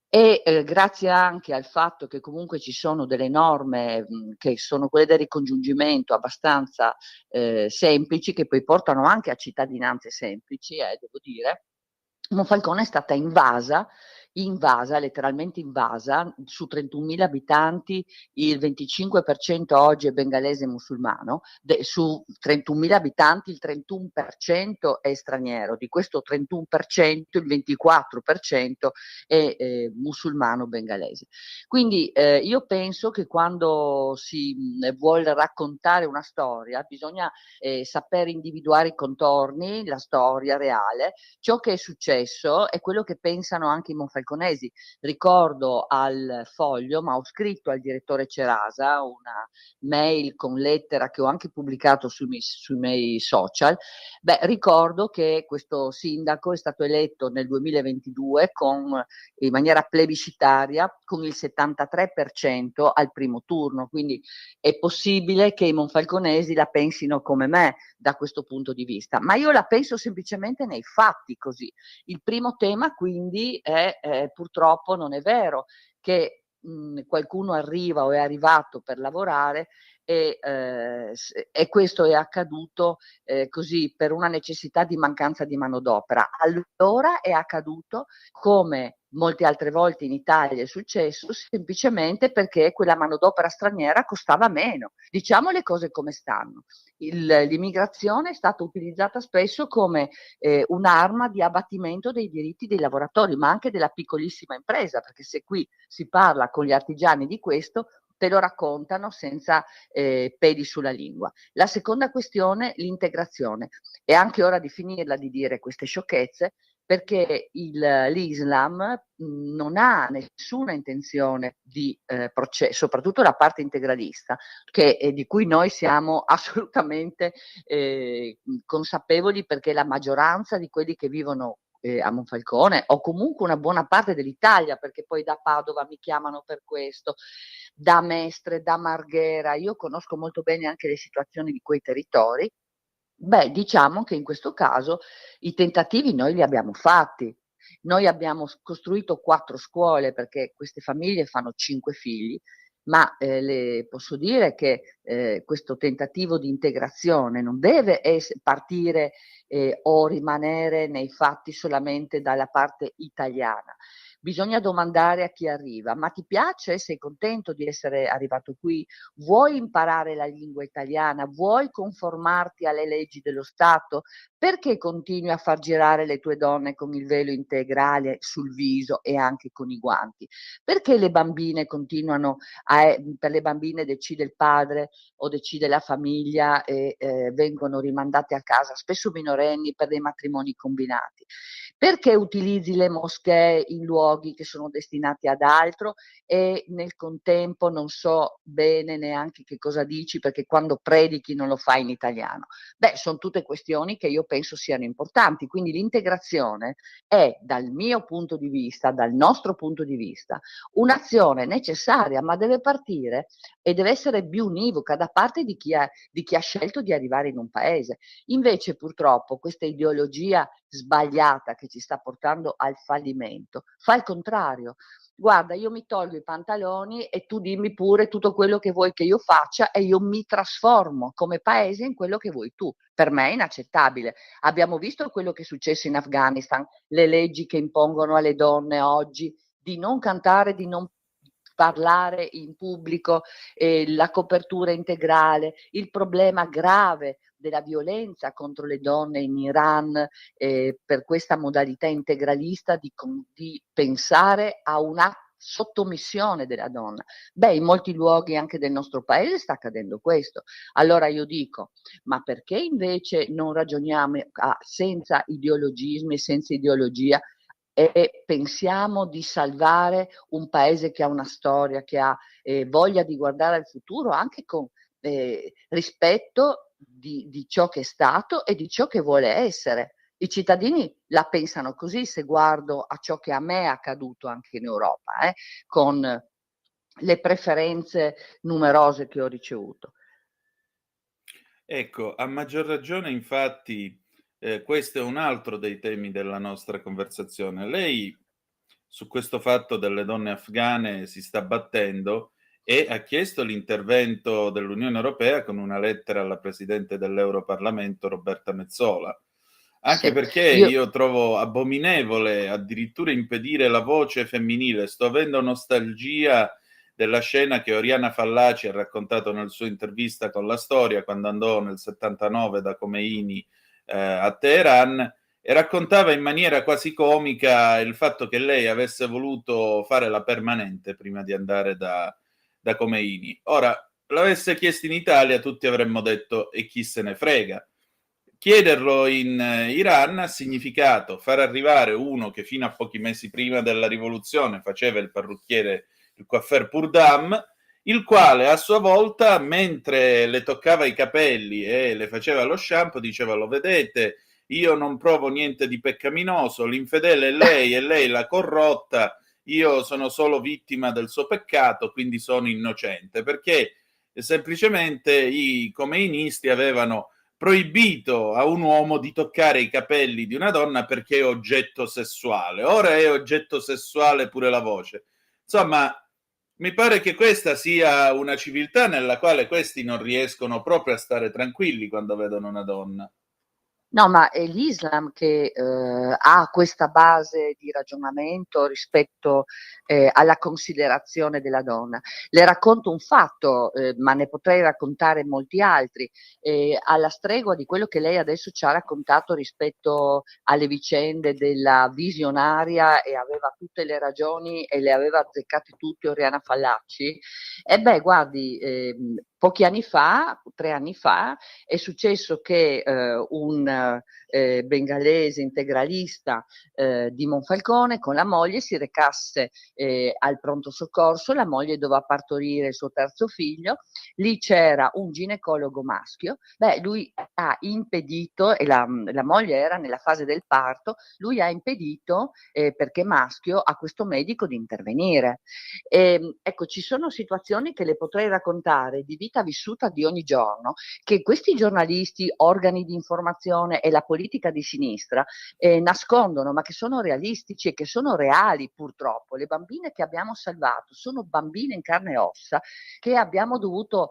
e grazie anche al fatto che comunque ci sono delle norme che sono quelle del ricongiungimento abbastanza semplici, che poi portano anche a cittadinanze semplici, devo dire, Monfalcone è stata invasa, letteralmente invasa. Su 31.000 abitanti il 25% oggi è bengalese musulmano, su 31.000 abitanti il 31% è straniero, di questo 31% il 24% è musulmano bengalese. Quindi io penso che quando si vuole raccontare una storia bisogna saper individuare i contorni, la storia reale. Ciò che è successo è quello che pensano anche i monfalconesi. Ricordo al Foglio, ma ho scritto al direttore Cerasa una mail con lettera che ho anche pubblicato sui miei social. Ricordo che questo sindaco è stato eletto nel 2022 in maniera plebiscitaria con il 73% al primo turno, quindi è possibile che i monfalconesi la pensino come me, da questo punto di vista, ma io la penso semplicemente nei fatti così. Il primo tema quindi è purtroppo non è vero che qualcuno arriva o è arrivato per lavorare e questo è accaduto così per una necessità di mancanza di manodopera. Allora è accaduto, come molte altre volte in Italia è successo, semplicemente perché quella manodopera straniera costava meno. Diciamo le cose come stanno. L'immigrazione è stata utilizzata spesso come un'arma di abbattimento dei diritti dei lavoratori, ma anche della piccolissima impresa, perché se qui si parla con gli artigiani di questo, te lo raccontano senza peli sulla lingua. La seconda questione, l'integrazione. È anche ora di finirla di dire queste sciocchezze, perché l'Islam non ha nessuna intenzione di processo, soprattutto la parte integralista, di cui noi siamo assolutamente consapevoli, perché la maggioranza di quelli che vivono a Monfalcone, o comunque una buona parte dell'Italia, perché poi da Padova mi chiamano per questo, da Mestre, da Marghera, io conosco molto bene anche le situazioni di quei territori. Beh, diciamo che in questo caso i tentativi noi li abbiamo fatti. Noi abbiamo costruito 4 scuole, perché queste famiglie fanno 5 figli, ma le posso dire che questo tentativo di integrazione non deve partire o rimanere nei fatti solamente dalla parte italiana. Bisogna domandare a chi arriva: ma ti piace? Sei contento di essere arrivato qui? Vuoi imparare la lingua italiana? Vuoi conformarti alle leggi dello Stato? Perché continui a far girare le tue donne con il velo integrale sul viso e anche con i guanti? Perché le bambine continuano per le bambine decide il padre o decide la famiglia e vengono rimandate a casa, spesso minorenni, per dei matrimoni combinati? Perché utilizzi le moschee in luoghi che sono destinati ad altro e nel contempo non so bene neanche che cosa dici, perché quando predichi non lo fai in italiano? Beh, sono tutte questioni che io penso siano importanti, quindi l'integrazione è, dal mio punto di vista, dal nostro punto di vista, un'azione necessaria, ma deve partire e deve essere biunivoca da parte di chi ha scelto di arrivare in un paese. Invece purtroppo questa ideologia sbagliata che ci sta portando al fallimento fa il contrario. Guarda, io mi tolgo i pantaloni e tu dimmi pure tutto quello che vuoi che io faccia e io mi trasformo come paese in quello che vuoi tu. Per me è inaccettabile. Abbiamo visto quello che è successo in Afghanistan, le leggi che impongono alle donne oggi di non cantare, di non parlare in pubblico, la copertura integrale, il problema grave della violenza contro le donne in Iran per questa modalità integralista di pensare a una sottomissione della donna. Beh, in molti luoghi anche del nostro paese sta accadendo questo. Allora io dico, ma perché invece non ragioniamo senza ideologismi, senza ideologia, e pensiamo di salvare un paese che ha una storia, che ha voglia di guardare al futuro anche con rispetto di ciò che è stato e di ciò che vuole essere. I cittadini la pensano così, se guardo a ciò che a me è accaduto anche in Europa, con le preferenze numerose che ho ricevuto. Ecco, a maggior ragione, infatti, questo è un altro dei temi della nostra conversazione. Lei su questo fatto delle donne afghane si sta battendo e ha chiesto l'intervento dell'Unione Europea con una lettera alla Presidente dell'Europarlamento Roberta Metsola. Anche Sì, perché io trovo abominevole addirittura impedire la voce femminile. Sto avendo nostalgia della scena che Oriana Fallaci ha raccontato nel suo intervista con La Storia quando andò nel 79 da Khomeini a Teheran, e raccontava in maniera quasi comica il fatto che lei avesse voluto fare la permanente prima di andare da Khomeini. Ora, l'avesse chiesto in Italia, tutti avremmo detto e chi se ne frega. Chiederlo in Iran ha significato far arrivare uno che fino a pochi mesi prima della rivoluzione faceva il parrucchiere, il coiffeur Purdam, il quale a sua volta, mentre le toccava i capelli e le faceva lo shampoo, diceva: lo vedete, io non provo niente di peccaminoso, l'infedele è lei la corrotta, io sono solo vittima del suo peccato, quindi sono innocente, perché semplicemente i khomeinisti avevano proibito a un uomo di toccare i capelli di una donna perché è oggetto sessuale. Ora è oggetto sessuale pure la voce. Insomma, mi pare che questa sia una civiltà nella quale questi non riescono proprio a stare tranquilli quando vedono una donna. No, ma è l'Islam che ha questa base di ragionamento rispetto alla considerazione della donna. Le racconto un fatto, ma ne potrei raccontare molti altri, alla stregua di quello che lei adesso ci ha raccontato rispetto alle vicende della visionaria, e aveva tutte le ragioni e le aveva azzeccate tutte Oriana Fallaci. E beh, guardi, pochi anni fa, 3 anni fa, è successo che un bengalese integralista di Monfalcone con la moglie si recasse al pronto soccorso. La moglie doveva partorire il suo terzo figlio, lì c'era un ginecologo maschio. Beh, lui ha impedito, e la moglie era nella fase del parto, lui ha impedito, perché maschio, a questo medico di intervenire. Ecco, ci sono situazioni che le potrei raccontare di vita vissuta di ogni giorno, che questi giornalisti, organi di informazione e la politica di sinistra nascondono, ma che sono realistici e che sono reali purtroppo. Le bambine che abbiamo salvato sono bambine in carne e ossa che abbiamo dovuto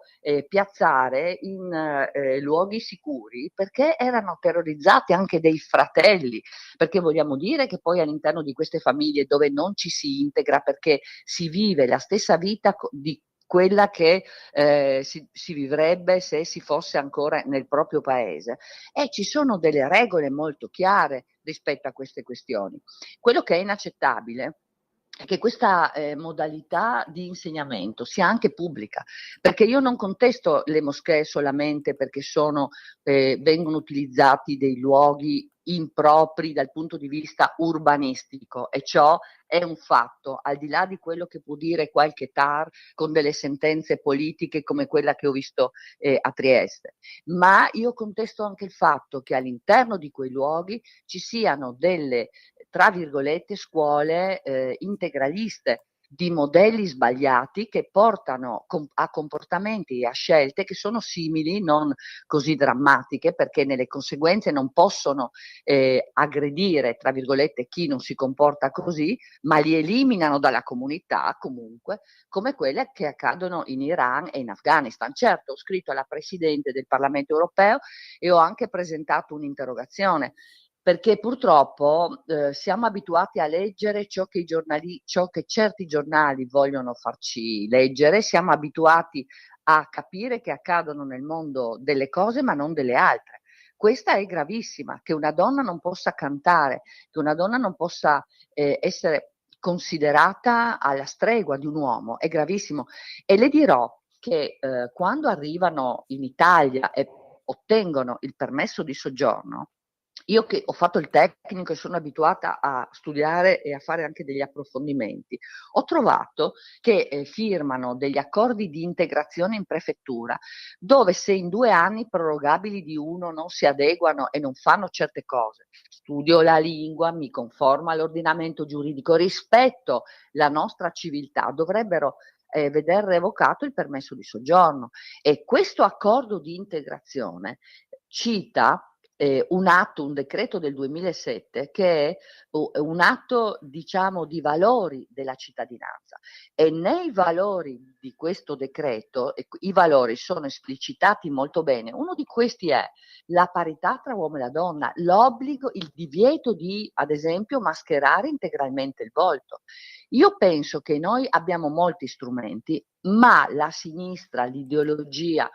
piazzare in luoghi sicuri perché erano terrorizzati anche dei fratelli, perché vogliamo dire che poi all'interno di queste famiglie dove non ci si integra perché si vive la stessa vita di quella che si vivrebbe se si fosse ancora nel proprio paese. E ci sono delle regole molto chiare rispetto a queste questioni. Quello che è inaccettabile è che questa modalità di insegnamento sia anche pubblica, perché io non contesto le moschee solamente perché vengono utilizzati dei luoghi impropri dal punto di vista urbanistico, e ciò è un fatto, al di là di quello che può dire qualche TAR con delle sentenze politiche come quella che ho visto a Trieste. Ma io contesto anche il fatto che all'interno di quei luoghi ci siano delle, tra virgolette, scuole integraliste, di modelli sbagliati che portano a comportamenti e a scelte che sono simili, non così drammatiche, perché nelle conseguenze non possono aggredire, tra virgolette, chi non si comporta così, ma li eliminano dalla comunità comunque, come quelle che accadono in Iran e in Afghanistan. Certo, ho scritto alla Presidente del Parlamento europeo e ho anche presentato un'interrogazione, perché purtroppo siamo abituati a leggere ciò che certi giornali vogliono farci leggere, siamo abituati a capire che accadono nel mondo delle cose ma non delle altre. Questa è gravissima, che una donna non possa cantare, che una donna non possa essere considerata alla stregua di un uomo, è gravissimo. E le dirò che quando arrivano in Italia e ottengono il permesso di soggiorno, io che ho fatto il tecnico e sono abituata a studiare e a fare anche degli approfondimenti, ho trovato che firmano degli accordi di integrazione in prefettura, dove se in 2 anni prorogabili di uno non si adeguano e non fanno certe cose, studio la lingua, mi conformo all'ordinamento giuridico, rispetto la nostra civiltà, dovrebbero veder revocato il permesso di soggiorno. E questo accordo di integrazione cita un decreto del 2007 che è un atto, diciamo, di valori della cittadinanza, e nei valori di questo decreto i valori sono esplicitati molto bene. Uno di questi è la parità tra uomo e la donna, l'obbligo, il divieto di, ad esempio, mascherare integralmente il volto. Io penso che noi abbiamo molti strumenti, ma la sinistra, l'ideologia,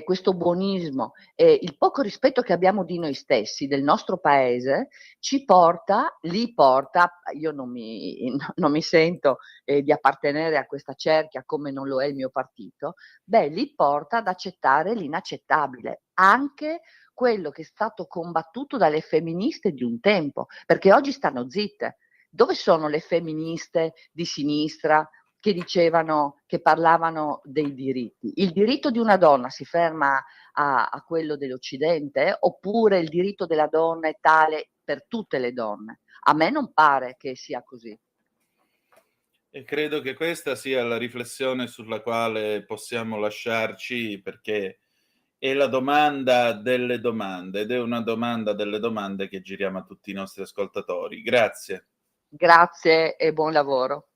questo buonismo, il poco rispetto che abbiamo di noi stessi, del nostro paese, li porta, io non mi sento di appartenere a questa cerchia come non lo è il mio partito, li porta ad accettare l'inaccettabile, anche quello che è stato combattuto dalle femministe di un tempo, perché oggi stanno zitte. Dove sono le femministe di sinistra che dicevano, che parlavano dei diritti? Il diritto di una donna si ferma a quello dell'Occidente, oppure il diritto della donna è tale per tutte le donne? A me non pare che sia così. E credo che questa sia la riflessione sulla quale possiamo lasciarci, perché è la domanda delle domande, ed è una domanda delle domande che giriamo a tutti i nostri ascoltatori. Grazie. Grazie e buon lavoro.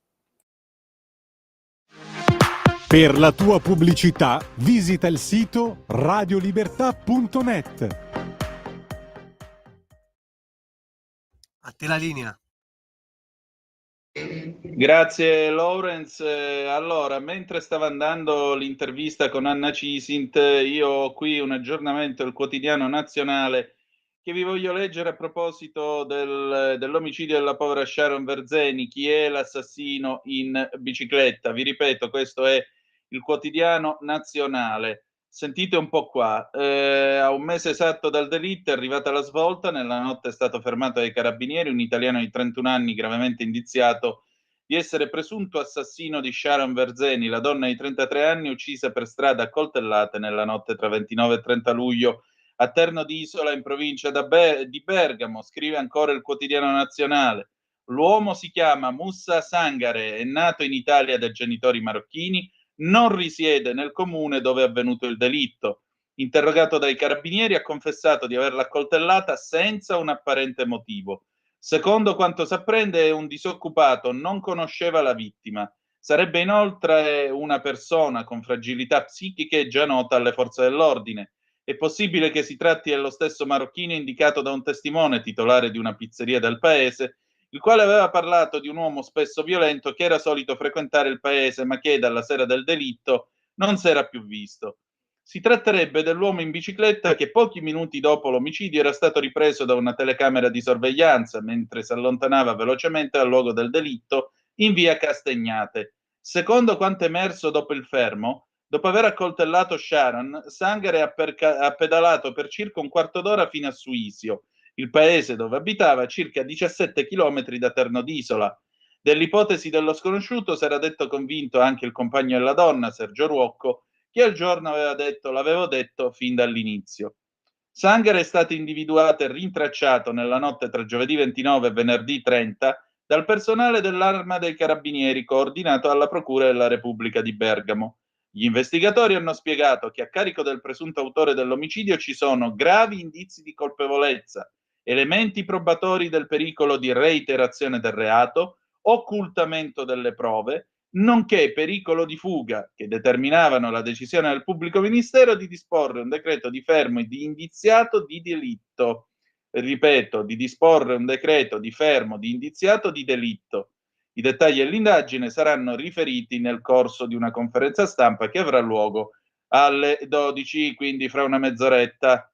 Per la tua pubblicità visita il sito radiolibertà.net. A te la linea. Grazie Lorenz. Allora, mentre stava andando l'intervista con Anna Cisint, io ho qui un aggiornamento del quotidiano nazionale che vi voglio leggere a proposito dell'omicidio della povera Sharon Verzeni. Chi è l'assassino in bicicletta? Vi ripeto, questo è il quotidiano nazionale. Sentite un po' qua. A un mese esatto dal delitto è arrivata la svolta. Nella notte è stato fermato dai carabinieri un italiano di 31 anni gravemente indiziato di essere presunto assassino di Sharon Verzeni, la donna di 33 anni uccisa per strada a coltellate nella notte tra 29 e 30 luglio a Terno d'Isola, in provincia di Bergamo. Scrive ancora il quotidiano nazionale. L'uomo si chiama Moussa Sangare, è nato in Italia da genitori marocchini, non risiede nel comune dove è avvenuto il delitto. Interrogato dai carabinieri, ha confessato di averla accoltellata senza un apparente motivo. Secondo quanto si apprende, un disoccupato non conosceva la vittima. Sarebbe inoltre una persona con fragilità psichiche già nota alle forze dell'ordine. È possibile che si tratti dello stesso marocchino indicato da un testimone titolare di una pizzeria del paese, il quale aveva parlato di un uomo spesso violento che era solito frequentare il paese, ma che dalla sera del delitto non si era più visto. Si tratterebbe dell'uomo in bicicletta che pochi minuti dopo l'omicidio era stato ripreso da una telecamera di sorveglianza mentre si allontanava velocemente dal luogo del delitto in via Castegnate. Secondo quanto emerso dopo il fermo, dopo aver accoltellato Sharon, Sangare ha pedalato per circa un quarto d'ora fino a Suisio, il paese dove abitava, circa 17 chilometri da Terno d'Isola. Dell'ipotesi dello sconosciuto si era detto convinto anche il compagno della donna, Sergio Ruocco, che al giorno aveva detto: l'avevo detto fin dall'inizio. Sangare è stato individuato e rintracciato nella notte tra giovedì 29 e venerdì 30 dal personale dell'Arma dei Carabinieri coordinato dalla Procura della Repubblica di Bergamo. Gli investigatori hanno spiegato che a carico del presunto autore dell'omicidio ci sono gravi indizi di colpevolezza, elementi probatori del pericolo di reiterazione del reato, occultamento delle prove, nonché pericolo di fuga, che determinavano la decisione del pubblico ministero di disporre un decreto di fermo e di indiziato di delitto. Ripeto, di disporre un decreto di fermo di indiziato di delitto. I dettagli dell'indagine saranno riferiti nel corso di una conferenza stampa che avrà luogo alle 12, quindi fra una mezz'oretta.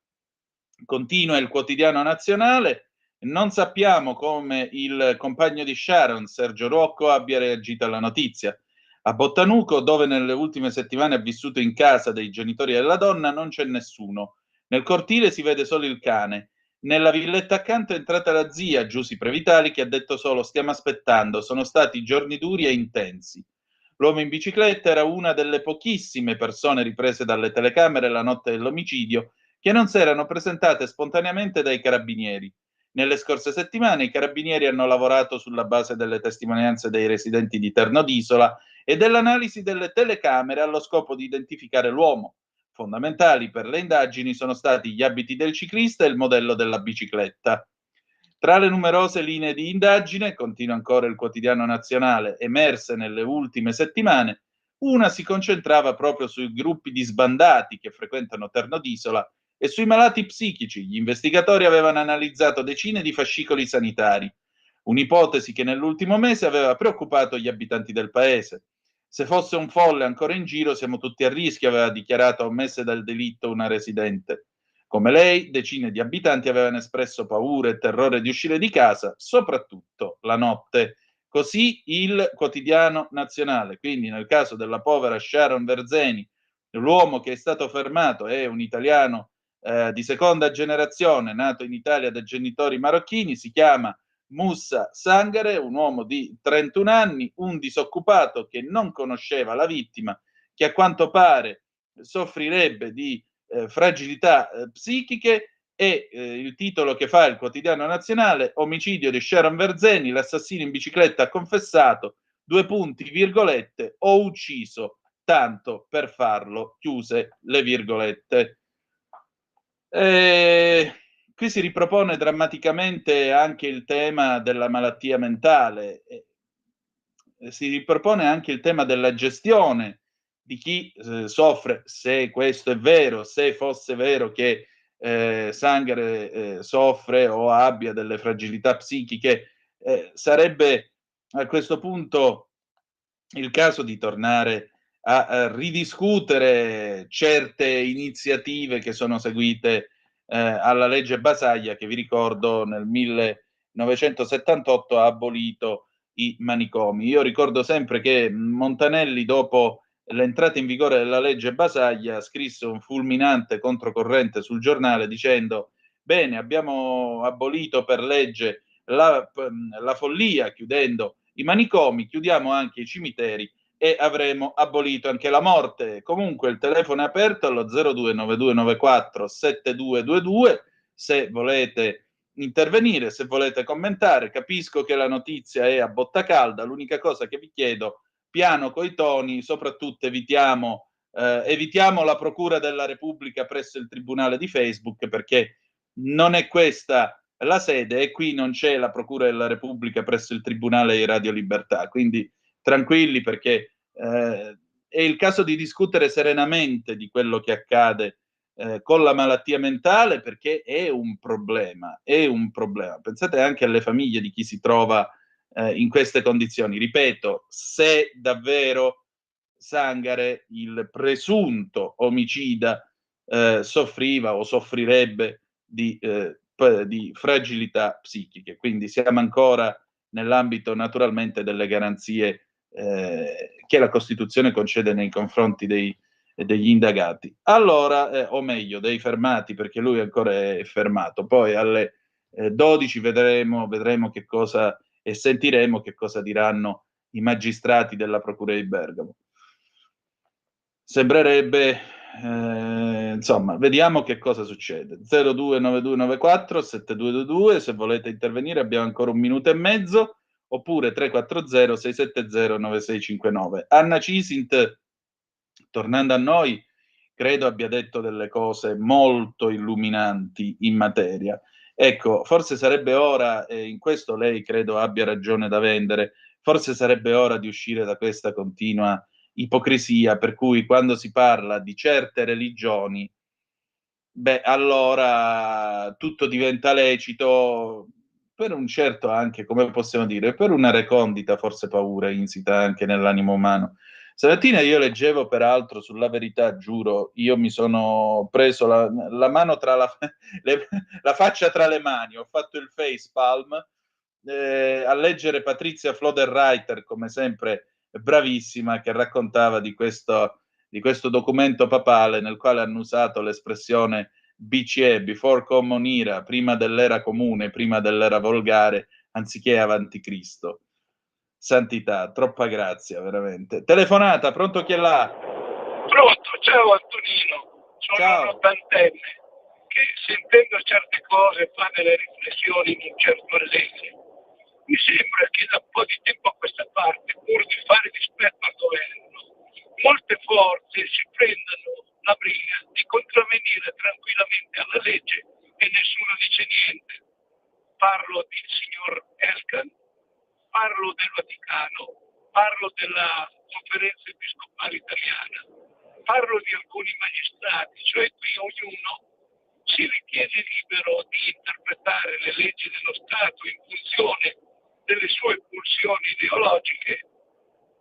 Continua il quotidiano nazionale. Non sappiamo come il compagno di Sharon, Sergio Ruocco, abbia reagito alla notizia. A Bottanuco, dove nelle ultime settimane ha vissuto in casa dei genitori della donna, non c'è nessuno. Nel cortile si vede solo il cane. Nella villetta accanto è entrata la zia, Giusy Previtali, che ha detto solo: stiamo aspettando, sono stati giorni duri e intensi. L'uomo in bicicletta era una delle pochissime persone riprese dalle telecamere la notte dell'omicidio che non si erano presentate spontaneamente dai carabinieri. Nelle scorse settimane i carabinieri hanno lavorato sulla base delle testimonianze dei residenti di Terno d'Isola e dell'analisi delle telecamere allo scopo di identificare l'uomo. Fondamentali per le indagini sono stati gli abiti del ciclista e il modello della bicicletta. Tra le numerose linee di indagine, continua ancora il quotidiano nazionale, emerse nelle ultime settimane, una si concentrava proprio sui gruppi di sbandati che frequentano Terno d'Isola e sui malati psichici. Gli investigatori avevano analizzato decine di fascicoli sanitari, un'ipotesi che nell'ultimo mese aveva preoccupato gli abitanti del paese. Se fosse un folle ancora in giro, siamo tutti a rischio, aveva dichiarato a un mese dal delitto una residente. Come lei, decine di abitanti avevano espresso paura e terrore di uscire di casa, soprattutto la notte. Così il quotidiano nazionale. Quindi nel caso della povera Sharon Verzeni, l'uomo che è stato fermato è un italiano di seconda generazione, nato in Italia da genitori marocchini, si chiama Moussa Sangare, un uomo di 31 anni, un disoccupato che non conosceva la vittima, che a quanto pare soffrirebbe di fragilità psichiche, e il titolo che fa il quotidiano nazionale: omicidio di Sharon Verzeni, l'assassino in bicicletta ha confessato, due punti, virgolette, ho ucciso tanto per farlo, chiuse le virgolette. Qui si ripropone drammaticamente anche il tema della malattia mentale, si ripropone anche il tema della gestione di chi soffre, se questo è vero, se fosse vero che Sangare soffre o abbia delle fragilità psichiche, sarebbe a questo punto il caso di tornare a ridiscutere certe iniziative che sono seguite alla legge Basaglia, che vi ricordo nel 1978 ha abolito i manicomi. Io ricordo sempre che Montanelli, dopo l'entrata in vigore della legge Basaglia, scrisse un fulminante controcorrente sul giornale dicendo: bene, abbiamo abolito per legge la follia chiudendo i manicomi, chiudiamo anche i cimiteri e avremo abolito anche la morte. Comunque il telefono è aperto allo 0292947222 se volete intervenire, se volete commentare. Capisco che la notizia è a botta calda, l'unica cosa che vi chiedo, piano coi toni, soprattutto evitiamo la Procura della Repubblica presso il Tribunale di Facebook, perché non è questa la sede e qui non c'è la Procura della Repubblica presso il Tribunale di Radio Libertà, quindi tranquilli, perché è il caso di discutere serenamente di quello che accade con la malattia mentale, perché è un problema. Pensate anche alle famiglie di chi si trova in queste condizioni. Ripeto, se davvero Sangare, il presunto omicida, soffriva o soffrirebbe di fragilità psichiche. Quindi siamo ancora nell'ambito naturalmente delle garanzie che la Costituzione concede nei confronti degli indagati. Allora, o meglio, dei fermati, perché lui ancora è fermato. Poi alle 12 vedremo che cosa e sentiremo che cosa diranno i magistrati della Procura di Bergamo. Sembrerebbe, insomma, vediamo che cosa succede. 0292947222, se volete intervenire abbiamo ancora 1 minuto e mezzo, oppure 340-670-9659. Anna Cisint, tornando a noi, credo abbia detto delle cose molto illuminanti in materia. Ecco, forse sarebbe ora, e in questo lei credo abbia ragione da vendere, forse sarebbe ora di uscire da questa continua ipocrisia per cui quando si parla di certe religioni, beh, allora tutto diventa lecito per un certo anche, come possiamo dire, per una recondita forse paura insita anche nell'animo umano. Stamattina io leggevo, peraltro, sulla Verità, giuro, io mi sono preso la mano tra la faccia tra le mani, ho fatto il face palm a leggere Patrizia Floderreiter, come sempre bravissima, che raccontava di questo documento papale nel quale hanno usato l'espressione BCE, Before Common Era, prima dell'era comune, prima dell'era volgare, anziché avanti Cristo. Santità, troppa grazia, veramente. Telefonata, pronto chi è là? Pronto, ciao Antonino, sono un ottantenne che sentendo certe cose fa delle riflessioni in un certo senso. Mi sembra che da un po' di tempo a questa parte, pur di fare dispetto al governo, molte forze si prendano la briga di contravvenire tranquillamente alla legge e nessuno dice niente. Parlo del signor Elkan, parlo del Vaticano, parlo della Conferenza Episcopale Italiana, parlo di alcuni magistrati, cioè qui ognuno si ritiene libero di interpretare le leggi dello Stato in funzione delle sue pulsioni ideologiche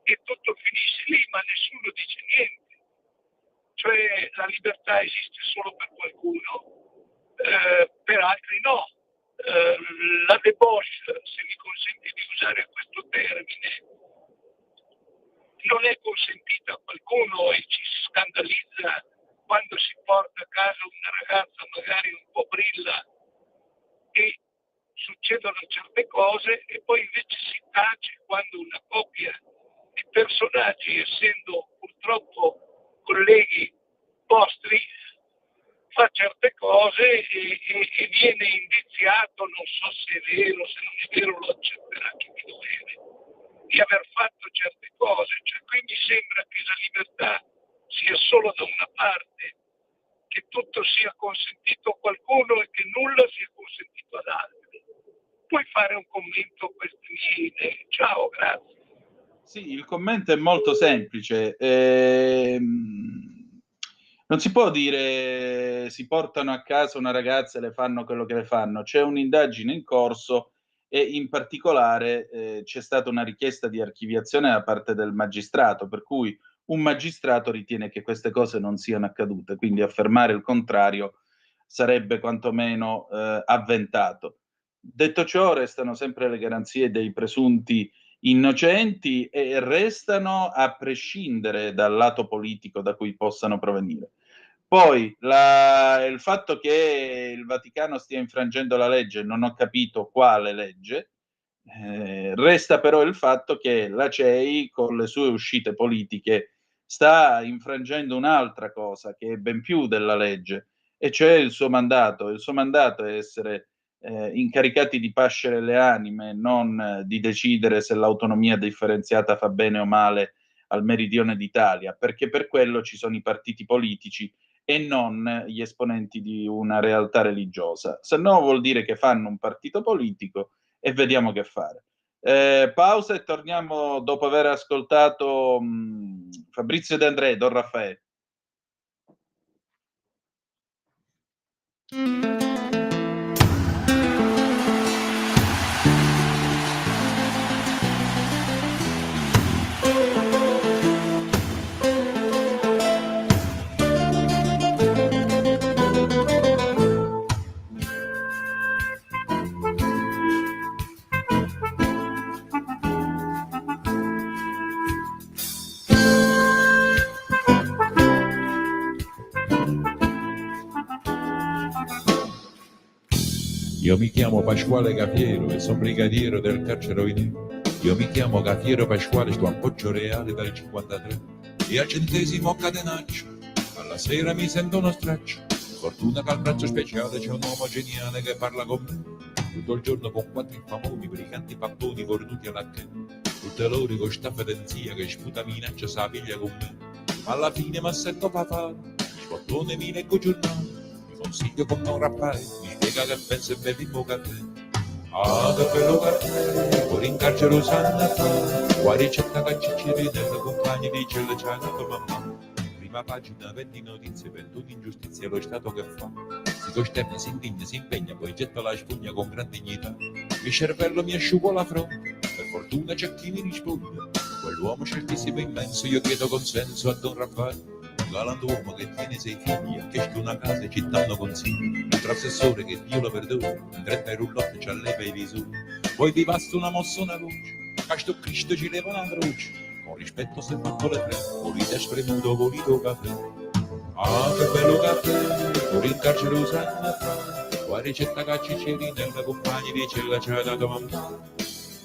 e tutto finisce lì, ma nessuno dice niente. Cioè la libertà esiste solo per qualcuno, per altri no. La debauche, se mi consente di usare questo termine, non è consentita a qualcuno e ci scandalizza quando si porta a casa una ragazza magari un po' brilla e succedono certe cose e poi invece si tace quando una coppia di personaggi, essendo purtroppo colleghi vostri, fa certe cose e viene indiziato, non so se è vero, se non è vero lo accetterà chi mi dovere, di aver fatto certe cose. Cioè, qui mi sembra che la libertà sia solo da una parte, che tutto sia consentito a qualcuno e che nulla sia consentito ad altri. Puoi fare un commento a queste mie idee? Ciao, grazie. Sì, il commento è molto semplice. Non si può dire si portano a casa una ragazza e le fanno quello che le fanno. C'è un'indagine in corso e in particolare c'è stata una richiesta di archiviazione da parte del magistrato, per cui un magistrato ritiene che queste cose non siano accadute, quindi affermare il contrario sarebbe quantomeno avventato. Detto ciò, restano sempre le garanzie dei presunti innocenti e restano a prescindere dal lato politico da cui possano provenire. Poi il fatto che il Vaticano stia infrangendo la legge, non ho capito quale legge, resta però il fatto che la CEI con le sue uscite politiche sta infrangendo un'altra cosa che è ben più della legge, e cioè il suo mandato. Il suo mandato è essere incaricati di pascere le anime, non di decidere se l'autonomia differenziata fa bene o male al meridione d'Italia, perché per quello ci sono i partiti politici e non gli esponenti di una realtà religiosa. Se no vuol dire che fanno un partito politico e vediamo che fare. Pausa e torniamo dopo aver ascoltato Fabrizio De André, Don Raffaele. Io mi chiamo Pasquale Cafiero e sono brigadiero del carcere Oinè. Io mi chiamo Cafiero Pasquale, sto a Poggio Reale dal 53 e al 100° catenaccio alla sera mi sento uno straccio. Fortuna che al braccio speciale c'è un uomo geniale che parla con me tutto il giorno con 4 infamoni, briganti papponi cornuti alla che tutte loro con sta fedenzia che sputa minaccia sa piglia con me. Ma alla fine mi assetto papale, sfottone mi leggo giornale, mi consiglio con non rappare, mi spiega che penso e bevi un caffè. Ah, che bello caffè, fuori in carcere usanna fa, qua ricetta che ci ridere, compagni dice le c'ha dato mamma. Prima pagina, 20 notizie per tutte ingiustizie, lo Stato che fa. Si costerna, si indigna, si impegna, poi getta la spugna con gran dignità. Il cervello mi asciugo la fronte, per fortuna c'è chi mi risponde. Quell'uomo certissimo immenso, io chiedo consenso a Don Raffaele. Galantuomo che tiene 6 figli, ha chiesto una casa e ci danno consigli. Un trasessore che Dio lo perdona, in 30 roulotte ci alleva i visori. Poi vi basta una mossa, una voce, a sto Cristo ci leva una croce. Con rispetto se fatto le tre, volite spremuto, volito caffè. Ah, che bello caffè, fuori in carcere usanna fa, qua ricetta caccicceri nella compagni dice la c'ha dato mamma.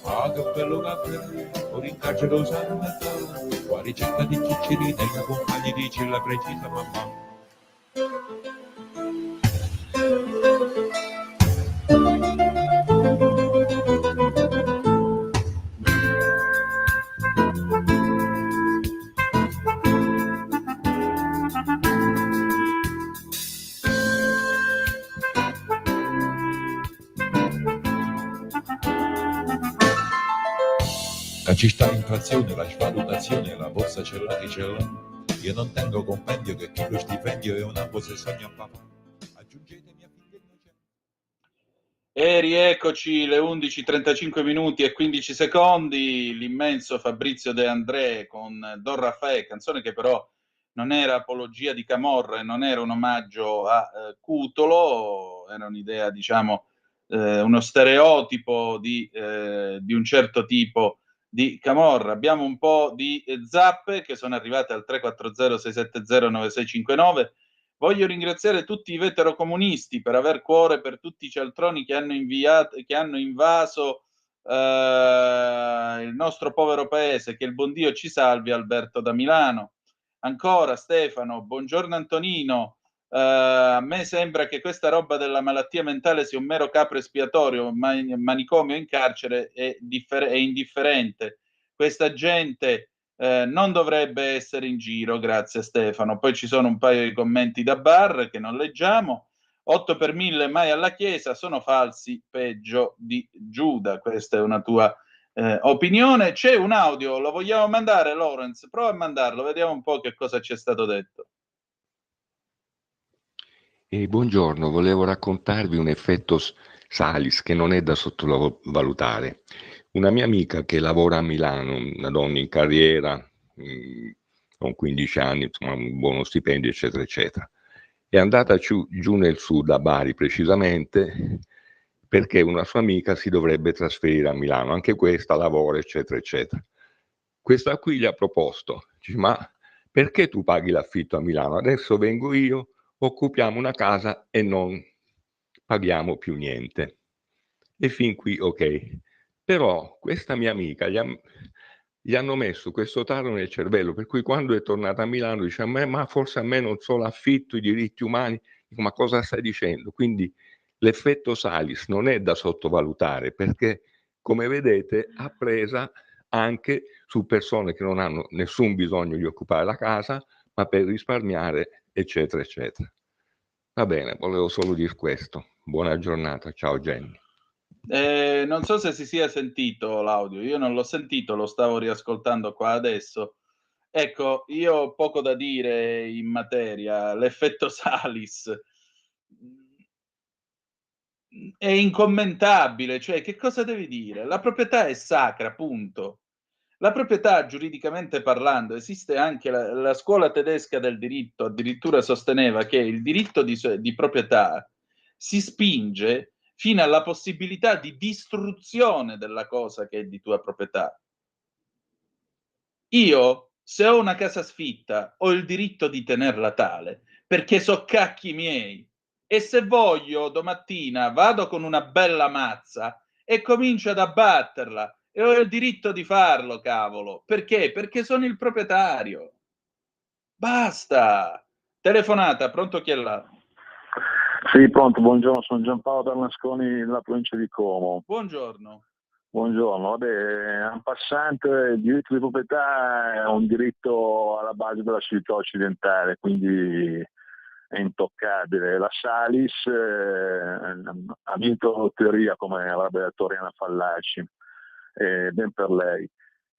Ah, che bello caffè, fuori in carcere usanna fa, qua ricetta di cicceri nella compagni dice la precisa mamma. Ci sta l'inflazione, la svalutazione, la borsa ce l'ha chi ce l'ha. Io non tengo compendio che chi lo stipendio è una possessione a papà. Aggiungetemi a figlia innocente. E rieccoci, le 11:35 minuti e 15 secondi, l'immenso Fabrizio De André con Don Raffaele, canzone che però non era apologia di Camorra e non era un omaggio a Cutolo, era un'idea, diciamo, uno stereotipo di un certo tipo di Camorra. Abbiamo un po' di zappe che sono arrivate al 340-670-9659. Voglio ringraziare tutti i veterocomunisti per aver cuore per tutti i cialtroni che hanno invaso il nostro povero paese. Che il buon Dio ci salvi. Alberto da Milano. Ancora Stefano, buongiorno Antonino. A me sembra che questa roba della malattia mentale sia un mero capro espiatorio, manicomio in carcere è indifferente. Questa gente non dovrebbe essere in giro, grazie Stefano. Poi ci sono un paio di commenti da bar che non leggiamo. 8 per 1000 mai alla chiesa, sono falsi, peggio di Giuda. Questa è una tua opinione. C'è un audio, lo vogliamo mandare, Lorenz? Prova a mandarlo, vediamo un po' che cosa ci è stato detto. Buongiorno, volevo raccontarvi un effetto Salis che non è da sottovalutare. Una mia amica che lavora a Milano, una donna in carriera, con 15 anni, insomma, un buono stipendio, eccetera, eccetera. È andata giù nel sud, a Bari precisamente, perché una sua amica si dovrebbe trasferire a Milano, anche questa lavora, eccetera, eccetera. Questa qui gli ha proposto, dice, ma perché tu paghi l'affitto a Milano? Adesso vengo io, occupiamo una casa e non paghiamo più niente. E fin qui ok. Però questa mia amica gli hanno messo questo tarlo nel cervello, per cui quando è tornata a Milano dice ma forse a me non so l'affitto, i diritti umani. Dico, ma cosa stai dicendo? Quindi l'effetto Salis non è da sottovalutare, perché come vedete ha presa anche su persone che non hanno nessun bisogno di occupare la casa, ma per risparmiare, eccetera, eccetera. Va bene, volevo solo dire questo. Buona giornata, ciao Jenny. Non so se si sia sentito l'audio, io non l'ho sentito, lo stavo riascoltando qua adesso. Ecco, io ho poco da dire in materia. L'effetto Salis è incommentabile, cioè che cosa devi dire? La proprietà è sacra, punto. La proprietà, giuridicamente parlando, esiste anche la scuola tedesca del diritto, addirittura sosteneva che il diritto di proprietà si spinge fino alla possibilità di distruzione della cosa che è di tua proprietà. Io, se ho una casa sfitta, ho il diritto di tenerla tale, perché so cacchi miei. E se voglio, domattina, vado con una bella mazza e comincio ad abbatterla. E ho il diritto di farlo, cavolo. Perché? Perché sono il proprietario. Basta. Telefonata, pronto, chi è là? Sì, pronto, buongiorno, sono Giampaolo Bernasconi, nella provincia di Como. Buongiorno. Buongiorno, vabbè, un passante, il diritto di proprietà è un diritto alla base della civiltà occidentale, quindi è intoccabile. La Salis ha vinto teoria, come avrebbe detto Oriana Fallaci, ben per lei.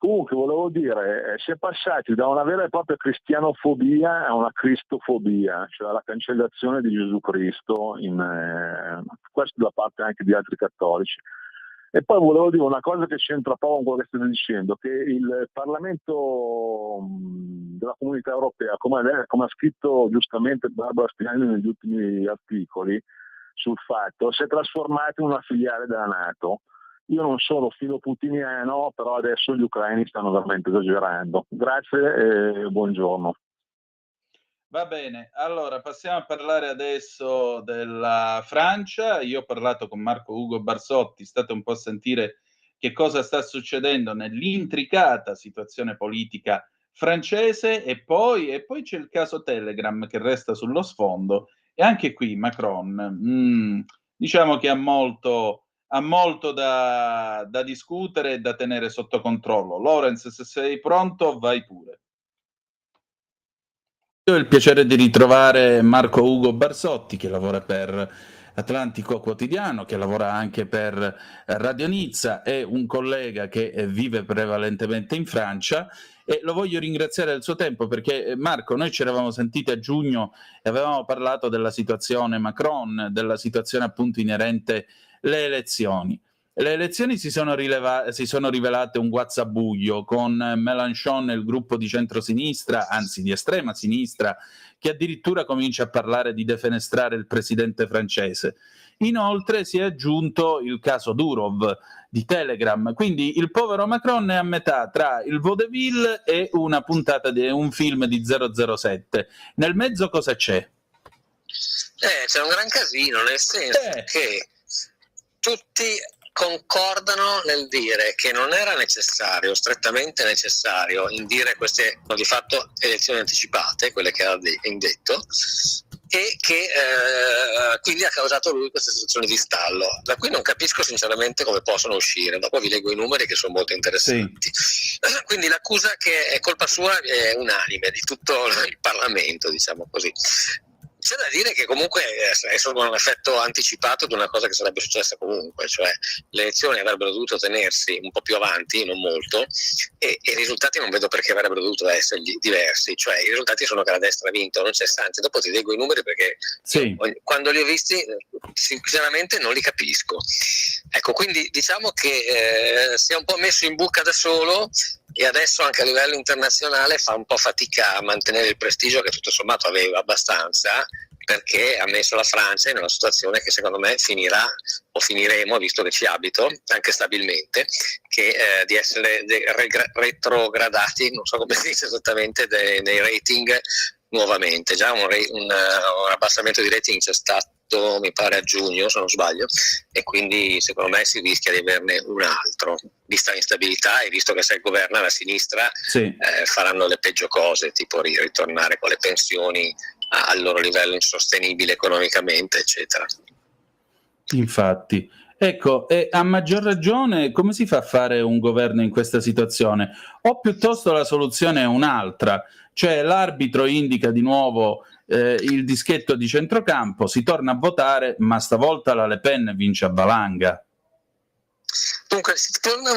Comunque volevo dire, si è passati da una vera e propria cristianofobia a una cristofobia, cioè alla cancellazione di Gesù Cristo, questo da parte anche di altri cattolici. E poi volevo dire una cosa che c'entra poco con quello che state dicendo, che il Parlamento della Comunità Europea, come ha scritto giustamente Barbara Spinelli negli ultimi articoli sul fatto, si è trasformato in una filiale della NATO. Io non sono filo putiniano, però adesso gli ucraini stanno veramente esagerando. Grazie e buongiorno. Va bene, allora passiamo a parlare adesso della Francia. Io ho parlato con Marco Ugo Barsotti, state un po' a sentire che cosa sta succedendo nell'intricata situazione politica francese e poi c'è il caso Telegram che resta sullo sfondo e anche qui Macron diciamo che ha molto da discutere e da tenere sotto controllo. Lorenz, se sei pronto, vai pure. Io ho il piacere di ritrovare Marco Ugo Barsotti, che lavora per Atlantico Quotidiano, che lavora anche per Radio Nizza, è un collega che vive prevalentemente in Francia e lo voglio ringraziare del suo tempo perché Marco, noi ci eravamo sentiti a giugno e avevamo parlato della situazione Macron, della situazione appunto inerente alle elezioni. Le elezioni si sono rivelate un guazzabuglio con Mélenchon e il gruppo di centrosinistra, anzi di estrema sinistra, che addirittura comincia a parlare di defenestrare il presidente francese. Inoltre si è aggiunto il caso Durov di Telegram, quindi il povero Macron è a metà tra il vaudeville e una puntata di un film di 007. Nel mezzo cosa c'è? C'è un gran casino, nel senso che tutti concordano nel dire che non era necessario, strettamente necessario, indire queste di fatto elezioni anticipate, quelle che ha indetto, e che quindi ha causato lui questa situazione di stallo, da cui non capisco sinceramente come possono uscire. Dopo vi leggo i numeri che sono molto interessanti. Quindi l'accusa che è colpa sua è unanime di tutto il Parlamento, diciamo così. C'è da dire che comunque è solo un effetto anticipato di una cosa che sarebbe successa comunque, cioè le elezioni avrebbero dovuto tenersi un po' più avanti, non molto, e i risultati non vedo perché avrebbero dovuto essere diversi, cioè i risultati sono che la destra ha vinto, non c'è stante. Dopo ti leggo i numeri perché quando li ho visti sinceramente non li capisco. Ecco, quindi diciamo che si è un po' messo in buca da solo e adesso anche a livello internazionale fa un po' fatica a mantenere il prestigio che tutto sommato aveva abbastanza, perché ha messo la Francia in una situazione che secondo me finirà, o finiremo, visto che ci abito, anche stabilmente, che di essere retrogradati, non so come si dice esattamente, nei rating nuovamente. Già un abbassamento di rating c'è stato, mi pare a giugno se non sbaglio, e quindi secondo me si rischia di averne un altro, vista l'instabilità e visto che se governa la sinistra faranno le peggio cose, tipo ritornare con le pensioni al loro livello insostenibile economicamente, eccetera. Infatti, ecco, e a maggior ragione come si fa a fare un governo in questa situazione? O piuttosto la soluzione è un'altra, cioè l'arbitro indica di nuovo il dischetto di centrocampo, si torna a votare, ma stavolta la Le Pen vince a valanga. Dunque, si torna a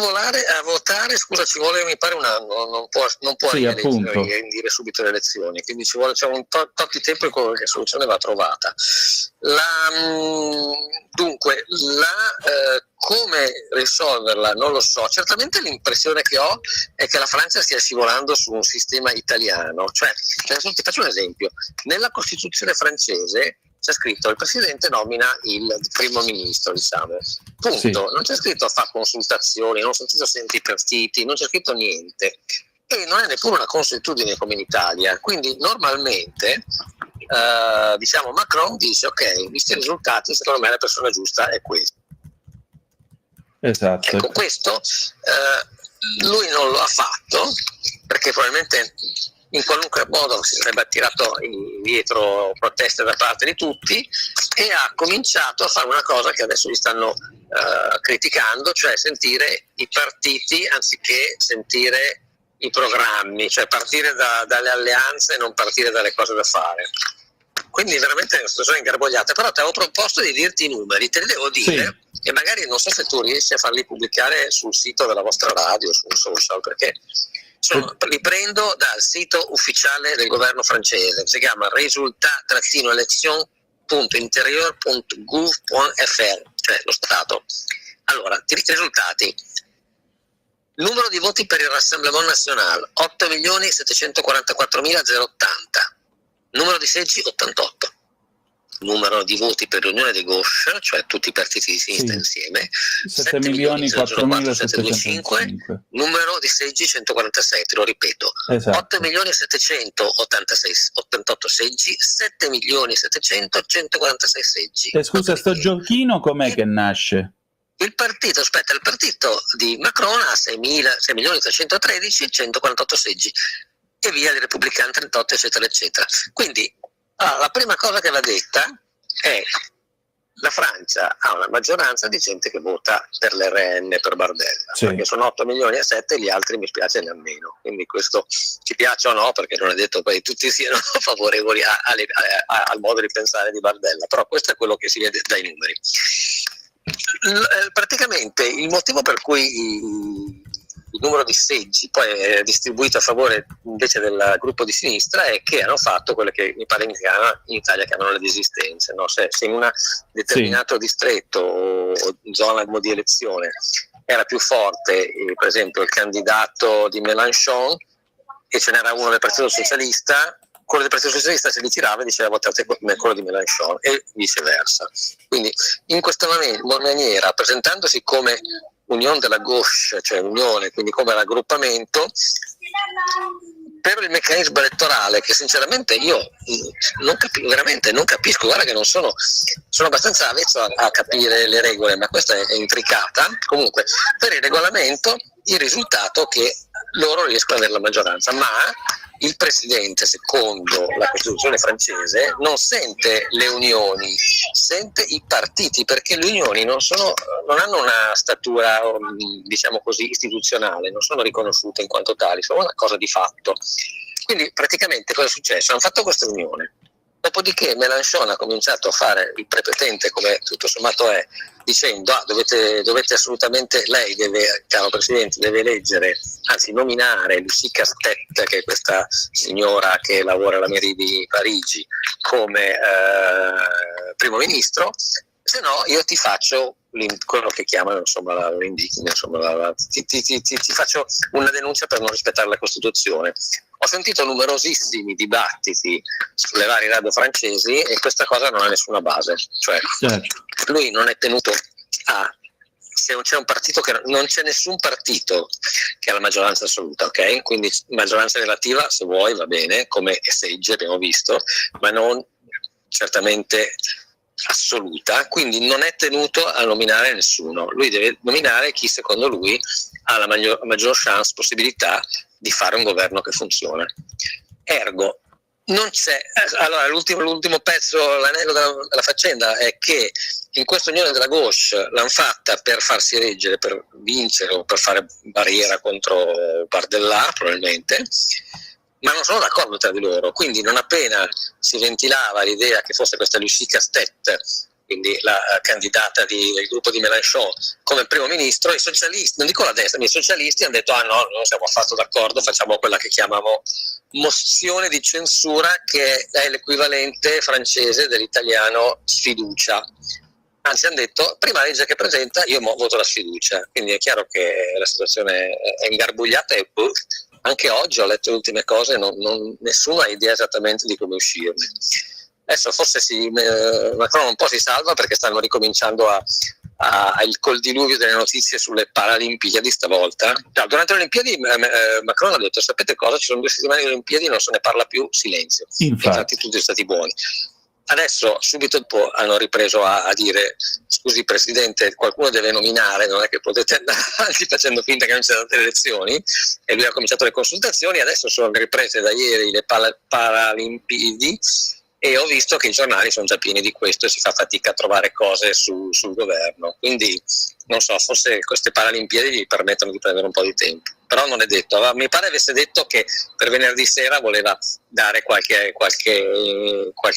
votare, scusa, ci vuole mi pare un anno, non può indire subito le elezioni, quindi c'è un tot di tempo in cui la soluzione va trovata. Dunque, come risolverla non lo so, certamente l'impressione che ho è che la Francia stia scivolando su un sistema italiano, cioè ti faccio un esempio, nella Costituzione francese c'è scritto il presidente nomina il primo ministro, diciamo, punto, non c'è scritto fa consultazioni, non c'è scritto senti i partiti, non c'è scritto niente, e non è neppure una consuetudine come in Italia, quindi normalmente diciamo Macron dice ok, visti i risultati secondo me la persona giusta è questa. Esatto. Ecco, questo lui non lo ha fatto perché probabilmente in qualunque modo si sarebbe attirato indietro proteste da parte di tutti e ha cominciato a fare una cosa che adesso gli stanno criticando, cioè sentire i partiti anziché sentire i programmi, cioè partire dalle alleanze e non partire dalle cose da fare. Quindi veramente è una situazione ingarbugliata, però ti avevo proposto di dirti i numeri, te li devo dire e magari non so se tu riesci a farli pubblicare sul sito della vostra radio, su un social, perché li prendo dal sito ufficiale del governo francese, si chiama resultat-election.interieur.gouv.fr, cioè lo Stato. Allora, ti dico i risultati. Numero di voti per il Rassemblement National 8.744.080, numero di seggi 88, numero di voti per l'Unione de Gauche, cioè tutti i partiti di sinistra insieme 7.400.725, numero di seggi 146, te lo ripeto, esatto. 8.788 seggi, 7.700.146 seggi. E scusa, sto giochino com'è che nasce? Il partito di Macron ha 6.313, 148 seggi e via i repubblicani 38, eccetera, eccetera. Quindi la prima cosa che va detta è la Francia ha una maggioranza di gente che vota per l'RN, per Bardella, perché sono 8 milioni e 7, gli altri mi spiace ne hanno meno. Quindi questo ci piace o no, perché non è detto che tutti siano favorevoli al modo di pensare di Bardella, però questo è quello che si vede dai numeri. Praticamente il motivo per cui il numero di seggi poi è distribuito a favore invece del gruppo di sinistra è che hanno fatto quelle che mi pare in Italia chiamano le disistenze, no? Se in un determinato distretto o zona di elezione era più forte per esempio il candidato di Mélenchon e ce n'era uno del Partito Socialista, quello del Partito Socialista si ritirava e diceva votate come quello di Mélenchon e viceversa. Quindi in questa maniera, presentandosi come Unione della Gauche, cioè unione, quindi come raggruppamento, per il meccanismo elettorale che sinceramente io veramente non capisco, guarda che non sono abbastanza avvezzo a capire le regole, ma questa è intricata. Comunque per il regolamento il risultato è che loro riescono ad avere la maggioranza, ma il presidente, secondo la Costituzione francese, non sente le unioni, sente i partiti, perché le unioni non hanno una statura, diciamo così, istituzionale, non sono riconosciute in quanto tali, sono una cosa di fatto. Quindi praticamente cosa è successo? Hanno fatto questa unione. Dopodiché Mélenchon ha cominciato a fare il prepotente, come tutto sommato è, dicendo dovete assolutamente, lei deve, caro Presidente, deve eleggere, anzi nominare Lucie Castet, che è questa signora che lavora alla mairie di Parigi, come primo ministro, se no io ti faccio quello che chiamano, insomma, l'indigno, insomma, ti faccio una denuncia per non rispettare la Costituzione. Ho sentito numerosissimi dibattiti sulle varie radio francesi e questa cosa non ha nessuna base, cioè lui non è tenuto a, se non c'è un partito che non c'è nessun partito che ha la maggioranza assoluta, ok? Quindi maggioranza relativa, se vuoi, va bene, come segge abbiamo visto, ma non certamente assoluta, quindi non è tenuto a nominare nessuno. Lui deve nominare chi secondo lui ha la maggior chance, possibilità di fare un governo che funziona. Ergo, non c'è. Allora, l'ultimo pezzo, l'anello della faccenda è che in questa unione della gauche l'hanno fatta per farsi eleggere, per vincere o per fare barriera contro Bardella, probabilmente, ma non sono d'accordo tra di loro. Quindi non appena si ventilava l'idea che fosse questa Lucie Castet, quindi la candidata del gruppo di Mélenchon, come primo ministro, i socialisti, non dico la destra, ma i socialisti hanno detto no, non siamo affatto d'accordo, facciamo quella che chiamiamo mozione di censura, che è l'equivalente francese dell'italiano sfiducia. Anzi, hanno detto, prima legge che presenta, io voto la sfiducia. Quindi è chiaro che la situazione è ingarbugliata e anche oggi ho letto le ultime cose, nessuno ha idea esattamente di come uscirne. Adesso forse Macron un po' si salva perché stanno ricominciando col diluvio delle notizie sulle Paralimpiadi stavolta. Durante le Olimpiadi Macron ha detto, sapete cosa, ci sono 2 settimane di Olimpiadi, non se ne parla più, silenzio. Infatti tutti sono stati buoni. Adesso subito dopo hanno ripreso a dire, scusi Presidente, qualcuno deve nominare, non è che potete andare avanti facendo finta che non ci siano state le elezioni, e lui ha cominciato le consultazioni. Adesso sono riprese da ieri le Paralimpiadi e ho visto che i giornali sono già pieni di questo e si fa fatica a trovare cose sul governo, quindi non so, forse queste Paralimpiadi gli permettono di prendere un po' di tempo, però non è detto. Mi pare avesse detto che per venerdì sera voleva dare qualche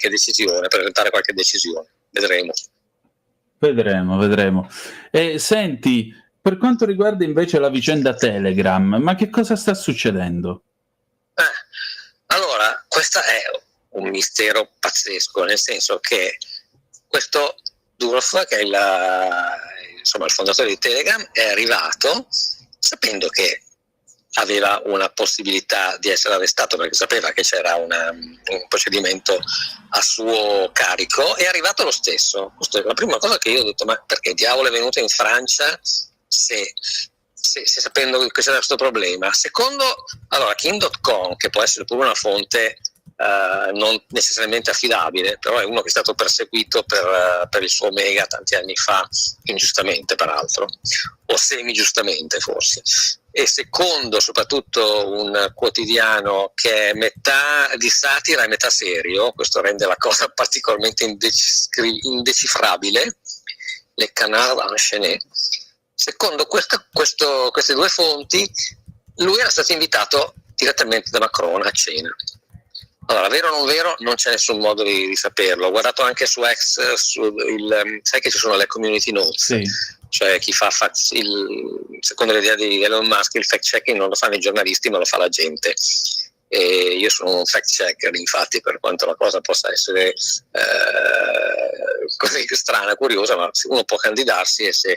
decisione, presentare qualche decisione, Vedremo. Senti, per quanto riguarda invece la vicenda Telegram, ma che cosa sta succedendo? Allora, questa è un mistero pazzesco, nel senso che questo Durov, che è il fondatore di Telegram, è arrivato sapendo che aveva una possibilità di essere arrestato, perché sapeva che c'era un procedimento a suo carico, è arrivato lo stesso. Questa è la prima cosa che io ho detto, ma perché diavolo è venuto in Francia se sapendo che c'era questo problema? Secondo, allora, Kim.com, che può essere pure una fonte non necessariamente affidabile, però è uno che è stato perseguito per il suo mega tanti anni fa, ingiustamente peraltro, o semi-giustamente forse, e secondo soprattutto un quotidiano che è metà di satira e metà serio, questo rende la cosa particolarmente indecifrabile, Le Canard Enchaîné. Secondo queste 2 fonti, lui era stato invitato direttamente da Macron a cena. Allora, vero o non vero, non c'è nessun modo di saperlo. Ho guardato anche su X, sai che ci sono le community notes, sì. Cioè chi fa secondo l'idea di Elon Musk il fact checking non lo fanno i giornalisti ma lo fa la gente. E io sono un fact checker, infatti, per quanto la cosa possa essere così strana, curiosa, ma uno può candidarsi e se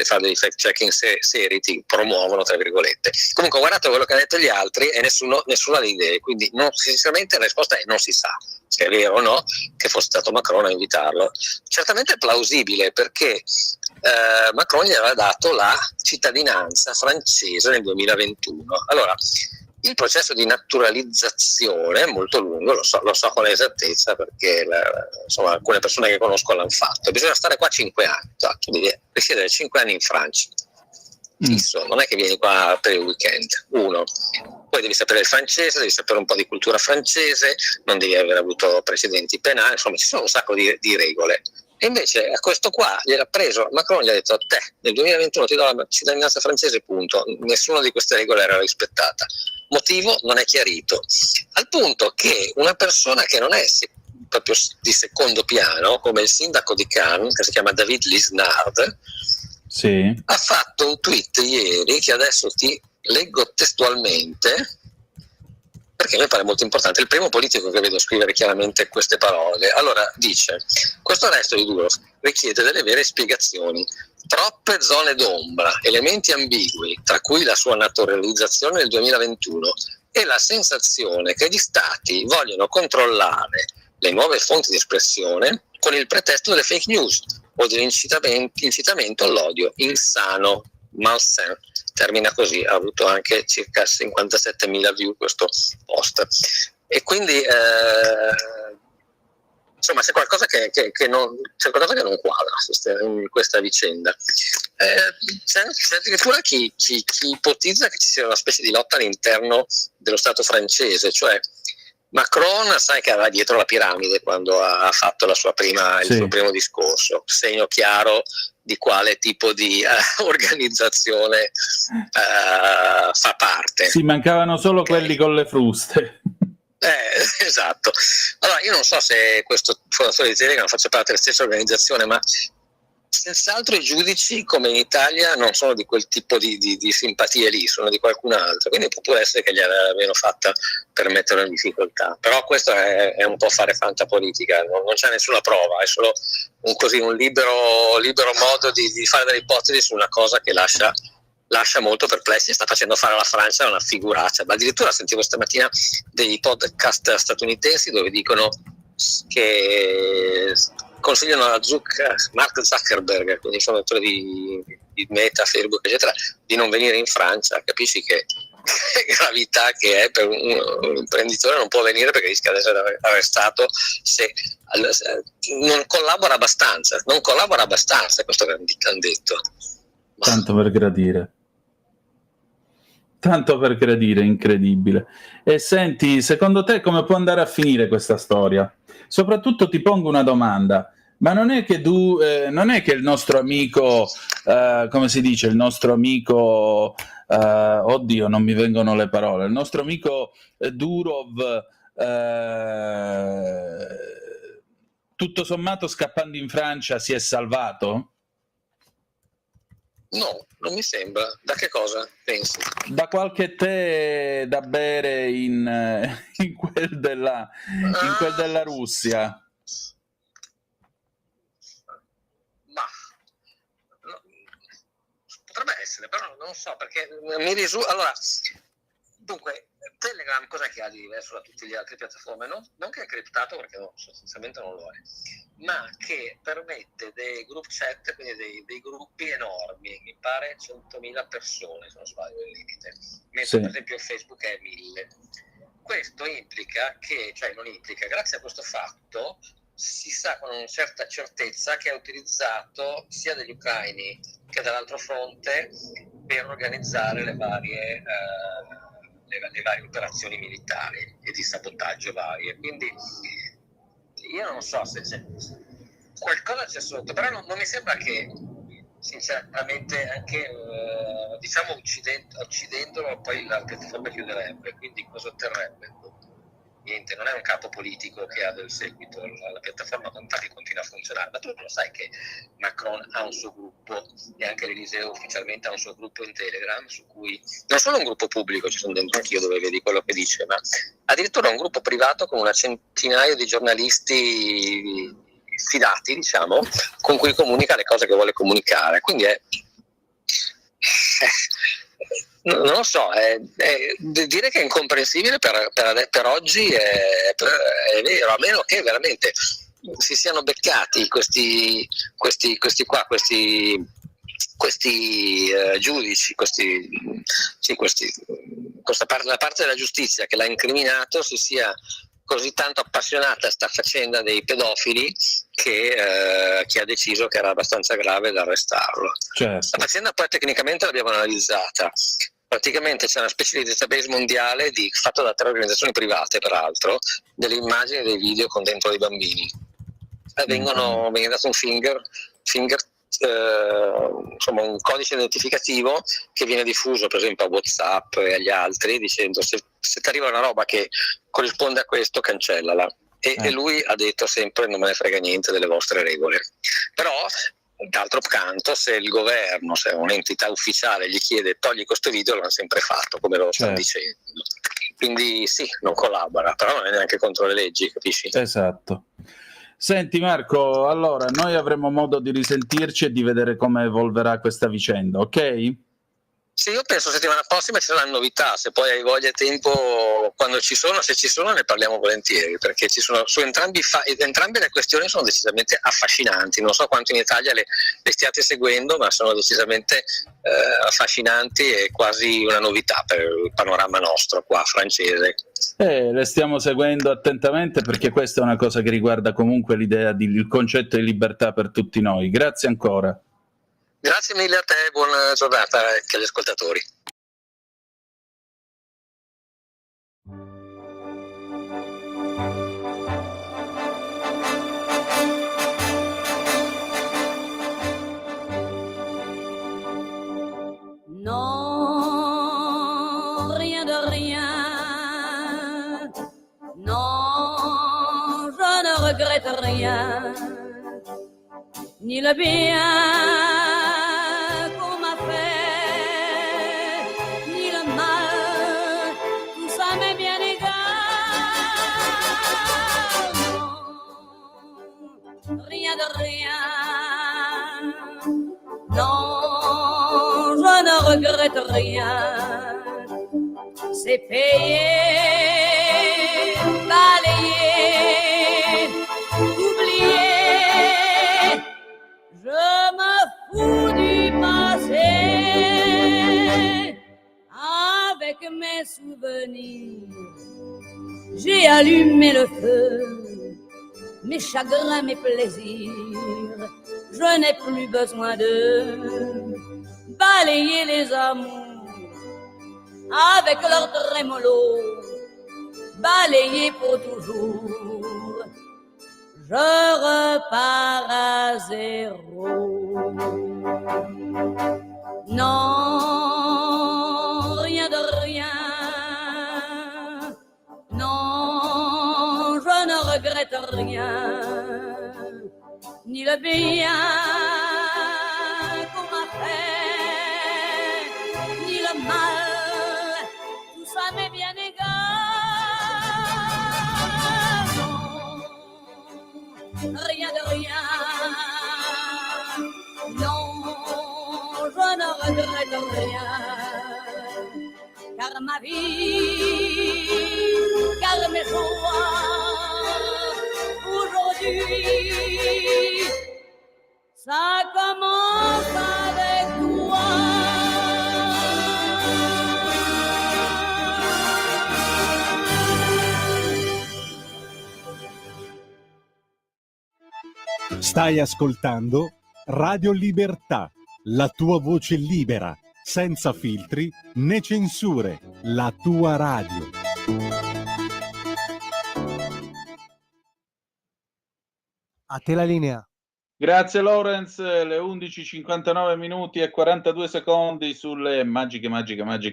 fa dei fact checking seri ti promuovono, tra virgolette. Comunque, guardate quello che hanno detto gli altri e nessuno ha le idee, quindi sinceramente la risposta è non si sa se è vero o no che fosse stato Macron a invitarlo. Certamente è plausibile, perché Macron gli aveva dato la cittadinanza francese nel 2021. Allora, il processo di naturalizzazione è molto lungo, lo so con esattezza, perché alcune persone che conosco l'hanno fatto. Bisogna stare qua 5 anni, tu devi risiedere 5 anni in Francia, fisso, non è che vieni qua per il weekend. 1. poi devi sapere il francese, devi sapere un po' di cultura francese, non devi aver avuto precedenti penali, insomma ci sono un sacco di regole. E invece a questo qua gliel'ha preso Macron, gli ha detto: te nel 2021 ti do la cittadinanza francese, punto. Nessuna di queste regole era rispettata. Motivo non è chiarito, al punto che una persona che non è proprio di secondo piano, come il sindaco di Cannes, che si chiama David Lisnard, ha fatto un tweet ieri che adesso ti leggo testualmente, perché mi pare molto importante. È il primo politico che vedo scrivere chiaramente queste parole. Allora dice: questo arresto di Durov richiede delle vere spiegazioni, troppe zone d'ombra, elementi ambigui, tra cui la sua naturalizzazione nel 2021 e la sensazione che gli stati vogliono controllare le nuove fonti di espressione con il pretesto delle fake news o dell'incitamento all'odio insano. Malsain termina così, ha avuto anche circa 57.000 view questo post, e quindi insomma c'è qualcosa che non quadra in questa vicenda. C'è addirittura chi ipotizza che ci sia una specie di lotta all'interno dello Stato francese, cioè Macron, sai che aveva dietro la piramide quando ha fatto il suo primo discorso, segno chiaro di quale tipo di organizzazione fa parte. Sì, mancavano solo quelli con le fruste. Esatto. Allora io non so se questo fondatore di Telegram faccia parte della stessa organizzazione, ma senz'altro i giudici, come in Italia, non sono di quel tipo di simpatie lì, sono di qualcun altro, quindi può pure essere che gliel'abbiano fatta per metterlo in difficoltà, però questo è un po' fare fantapolitica, non c'è nessuna prova, è solo un libero modo di fare delle ipotesi su una cosa che lascia molto perplessi. Sta facendo fare alla Francia una figuraccia, ma addirittura sentivo stamattina dei podcast statunitensi dove dicono che consigliano a Mark Zuckerberg, quindi il fondatore di Meta, Facebook eccetera, di non venire in Francia. Capisci che gravità che è per un imprenditore, non può venire perché rischia di essere arrestato se non collabora abbastanza, questo che hanno detto. Tanto per gradire, incredibile. E senti, secondo te come può andare a finire questa storia? Soprattutto ti pongo una domanda: ma non è che il nostro amico, come si dice, il nostro amico, oddio, non mi vengono le parole, il nostro amico Durov, tutto sommato scappando in Francia si è salvato? No, non mi sembra. Da che cosa pensi? Da qualche tè da bere in quel della Russia. Ma potrebbe essere, però non so, perché allora, dunque, Telegram cos'è che ha di diverso da tutte le altre piattaforme? Non che è criptato, perché sostanzialmente non lo è, ma che permette dei group chat, quindi dei gruppi enormi, mi pare 100.000 persone, se non sbaglio il limite, mentre per esempio Facebook è 1.000. Questo implica grazie a questo fatto si sa con una certa certezza che è utilizzato sia dagli ucraini che dall'altro fronte per organizzare le varie operazioni militari e di sabotaggio varie. Quindi io non so se c'è qualcosa sotto, però non mi sembra che sinceramente anche uccidendolo poi la piattaforma chiuderebbe, quindi cosa otterrebbe? Niente, non è un capo politico che ha del seguito, la piattaforma infatti continua a funzionare, ma tu lo sai che Macron ha un suo gruppo e anche l'Eliseo ufficialmente ha un suo gruppo in Telegram, su cui non solo un gruppo pubblico, ci sono dentro anch'io dove vedi quello che dice, ma addirittura un gruppo privato con una centinaia di giornalisti fidati, diciamo, con cui comunica le cose che vuole comunicare, quindi non lo so, dire che è incomprensibile per oggi è vero, a meno che veramente si siano beccati questi giudici, la parte della giustizia che l'ha incriminato si sia così tanto appassionata a sta faccenda dei pedofili che ha deciso che era abbastanza grave da arrestarlo. Certo. La faccenda poi tecnicamente l'abbiamo analizzata, praticamente c'è una specie di database mondiale fatto da 3 organizzazioni private, peraltro, delle immagini e dei video con dentro dei bambini. Viene dato un finger insomma un codice identificativo che viene diffuso per esempio a WhatsApp e agli altri, dicendo se ti arriva una roba che corrisponde a questo, cancellala. E lui ha detto sempre: non me ne frega niente delle vostre regole. Però d'altro canto, se il governo, se un'entità ufficiale gli chiede togli questo video, l'hanno sempre fatto, come lo stanno dicendo. Quindi sì, non collabora, però non è neanche contro le leggi, capisci? Esatto. Senti Marco, allora noi avremo modo di risentirci e di vedere come evolverà questa vicenda, ok? Sì, io penso settimana prossima ci saranno novità, se poi hai voglia e tempo, quando ci sono, se ci sono ne parliamo volentieri, perché ci sono su entrambe le questioni sono decisamente affascinanti. Non so quanto in Italia le stiate seguendo, ma sono decisamente affascinanti e quasi una novità per il panorama nostro qua francese. Le stiamo seguendo attentamente, perché questa è una cosa che riguarda comunque il concetto di libertà per tutti noi. Grazie ancora. Grazie mille a te, buona giornata anche agli ascoltatori. Non, rien de rien. Non, je ne regrette rien. Ni le bien qu'on m'a fait, ni le mal, tout ça m'est bien égal. Non, rien de rien. Non, je ne regrette rien. C'est payé, balayé, oublié. Je me fous du passé. Avec mes souvenirs, j'ai allumé le feu. Mes chagrins, mes plaisirs, je n'ai plus besoin de balayer les amours avec leur trémolo, balayer pour toujours. Je repars à zéro. Non, rien de rien. Non, je ne regrette rien. Ni le bien qu'on m'a fait, ni le mal, tout ça m'est bien égal. Rien de rien. Non, je ne regrette rien. Car ma vie, car mes joies, aujourd'hui, ça commence avec toi. Stai ascoltando Radio Libertà, la tua voce libera, senza filtri né censure, la tua radio. A te la linea. Grazie Lorenz, le 11:59 minuti e 42 secondi sulle magiche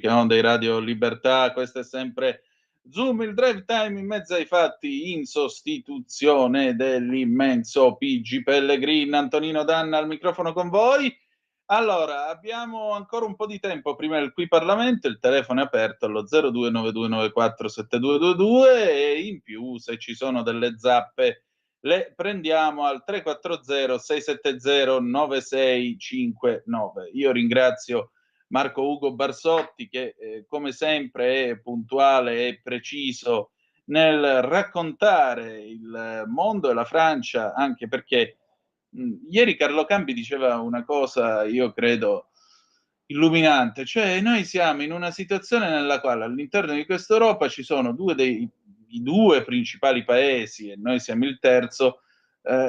onde di Radio Libertà. Questo è sempre Zoom, il drive time in mezzo ai fatti, in sostituzione dell'immenso PG Pellegrin. Antonino Danna al microfono con voi. Allora, abbiamo ancora un po' di tempo prima del Qui Parlamento, il telefono è aperto allo 0292947222 e in più, se ci sono delle zappe, le prendiamo al 340-670-9659. Io ringrazio Marco Ugo Barsotti che come sempre è puntuale e preciso nel raccontare il mondo e la Francia, anche perché ieri Carlo Cambi diceva una cosa, io credo, illuminante, cioè noi siamo in una situazione nella quale all'interno di questa Europa ci sono i due principali paesi, e noi siamo il terzo,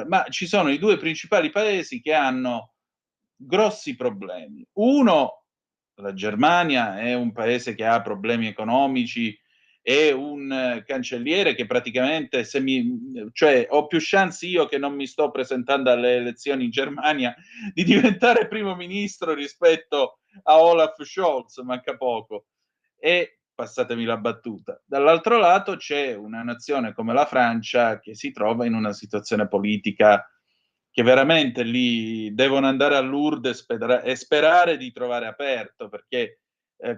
ma ci sono i due principali paesi che hanno grossi problemi. Uno, La Germania è un paese che ha problemi economici e un cancelliere che praticamente cioè ho più chance io che non mi sto presentando alle elezioni in Germania di diventare primo ministro rispetto a Olaf Scholz, manca poco. E passatemi la battuta. Dall'altro lato c'è una nazione come la Francia che si trova in una situazione politica che veramente lì devono andare a Lourdes e sperare di trovare aperto, perché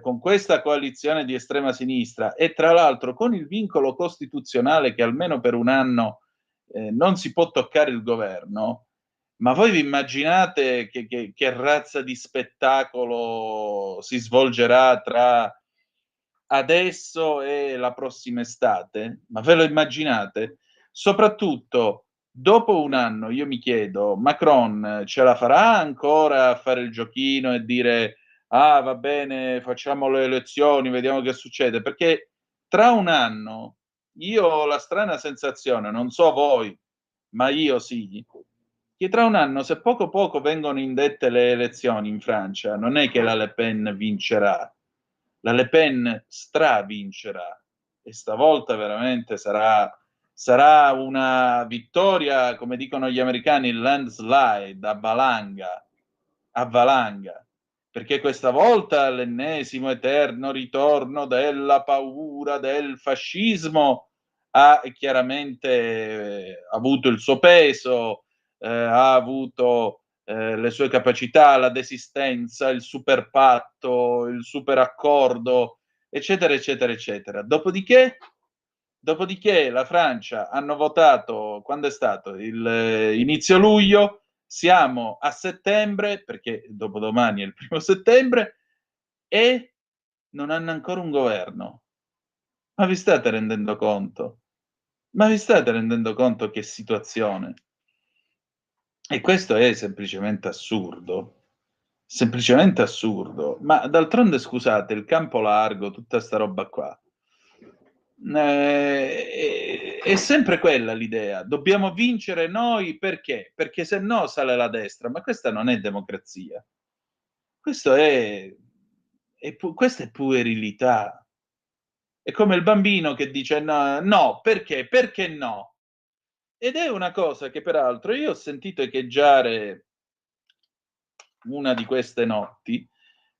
con questa coalizione di estrema sinistra e tra l'altro con il vincolo costituzionale che almeno per un anno non si può toccare il governo, ma voi vi immaginate che razza di spettacolo si svolgerà tra adesso e la prossima estate? Ma ve lo immaginate? Soprattutto dopo un anno, io mi chiedo, Macron ce la farà ancora a fare il giochino e dire ah, va bene, facciamo le elezioni, vediamo che succede? Perché tra un anno io ho la strana sensazione, non so voi, ma io sì, che tra un anno, se poco poco vengono indette le elezioni in Francia, non è che la Le Pen vincerà, la Le Pen stravincerà e stavolta veramente sarà una vittoria, come dicono gli americani, landslide, a valanga, perché questa volta l'ennesimo eterno ritorno della paura del fascismo ha chiaramente avuto il suo peso, ha avuto le sue capacità, la desistenza, il super patto, il super accordo, eccetera, eccetera, eccetera. Dopodiché la Francia hanno votato, quando è stato? Inizio luglio, siamo a settembre, perché dopodomani è il 1° settembre, e non hanno ancora un governo. Ma vi state rendendo conto? Ma vi state rendendo conto che situazione? E questo è semplicemente assurdo. Ma d'altronde, scusate, il campo largo, tutta sta roba qua, è sempre quella l'idea. Dobbiamo vincere noi perché? Perché se no sale la destra. Ma questa non è democrazia. Questa è puerilità. È come il bambino che dice no, no, perché? Perché no? Ed è una cosa che peraltro io ho sentito echeggiare una di queste notti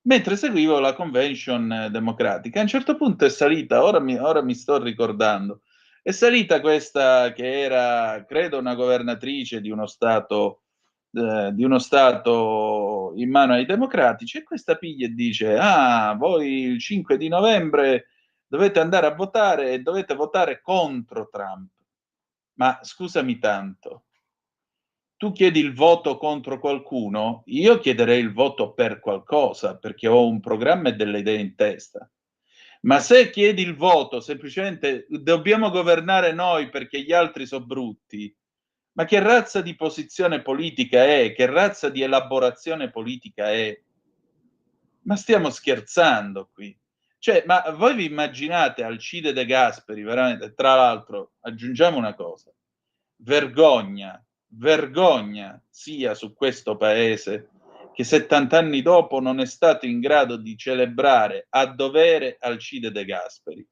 mentre seguivo la convention democratica. A un certo punto è salita, ora mi sto ricordando, è salita questa che era, credo, una governatrice di uno stato in mano ai democratici, e questa piglia e dice ah, voi il 5 di novembre dovete andare a votare e dovete votare contro Trump. Ma scusami tanto, tu chiedi il voto contro qualcuno, io chiederei il voto per qualcosa, perché ho un programma e delle idee in testa. Ma se chiedi il voto semplicemente dobbiamo governare noi perché gli altri sono brutti, ma che razza di posizione politica è? Che razza di elaborazione politica è? Ma stiamo scherzando qui? Cioè, ma voi vi immaginate Alcide De Gasperi, veramente, tra l'altro, aggiungiamo una cosa, vergogna sia su questo paese che 70 anni dopo non è stato in grado di celebrare a dovere Alcide De Gasperi.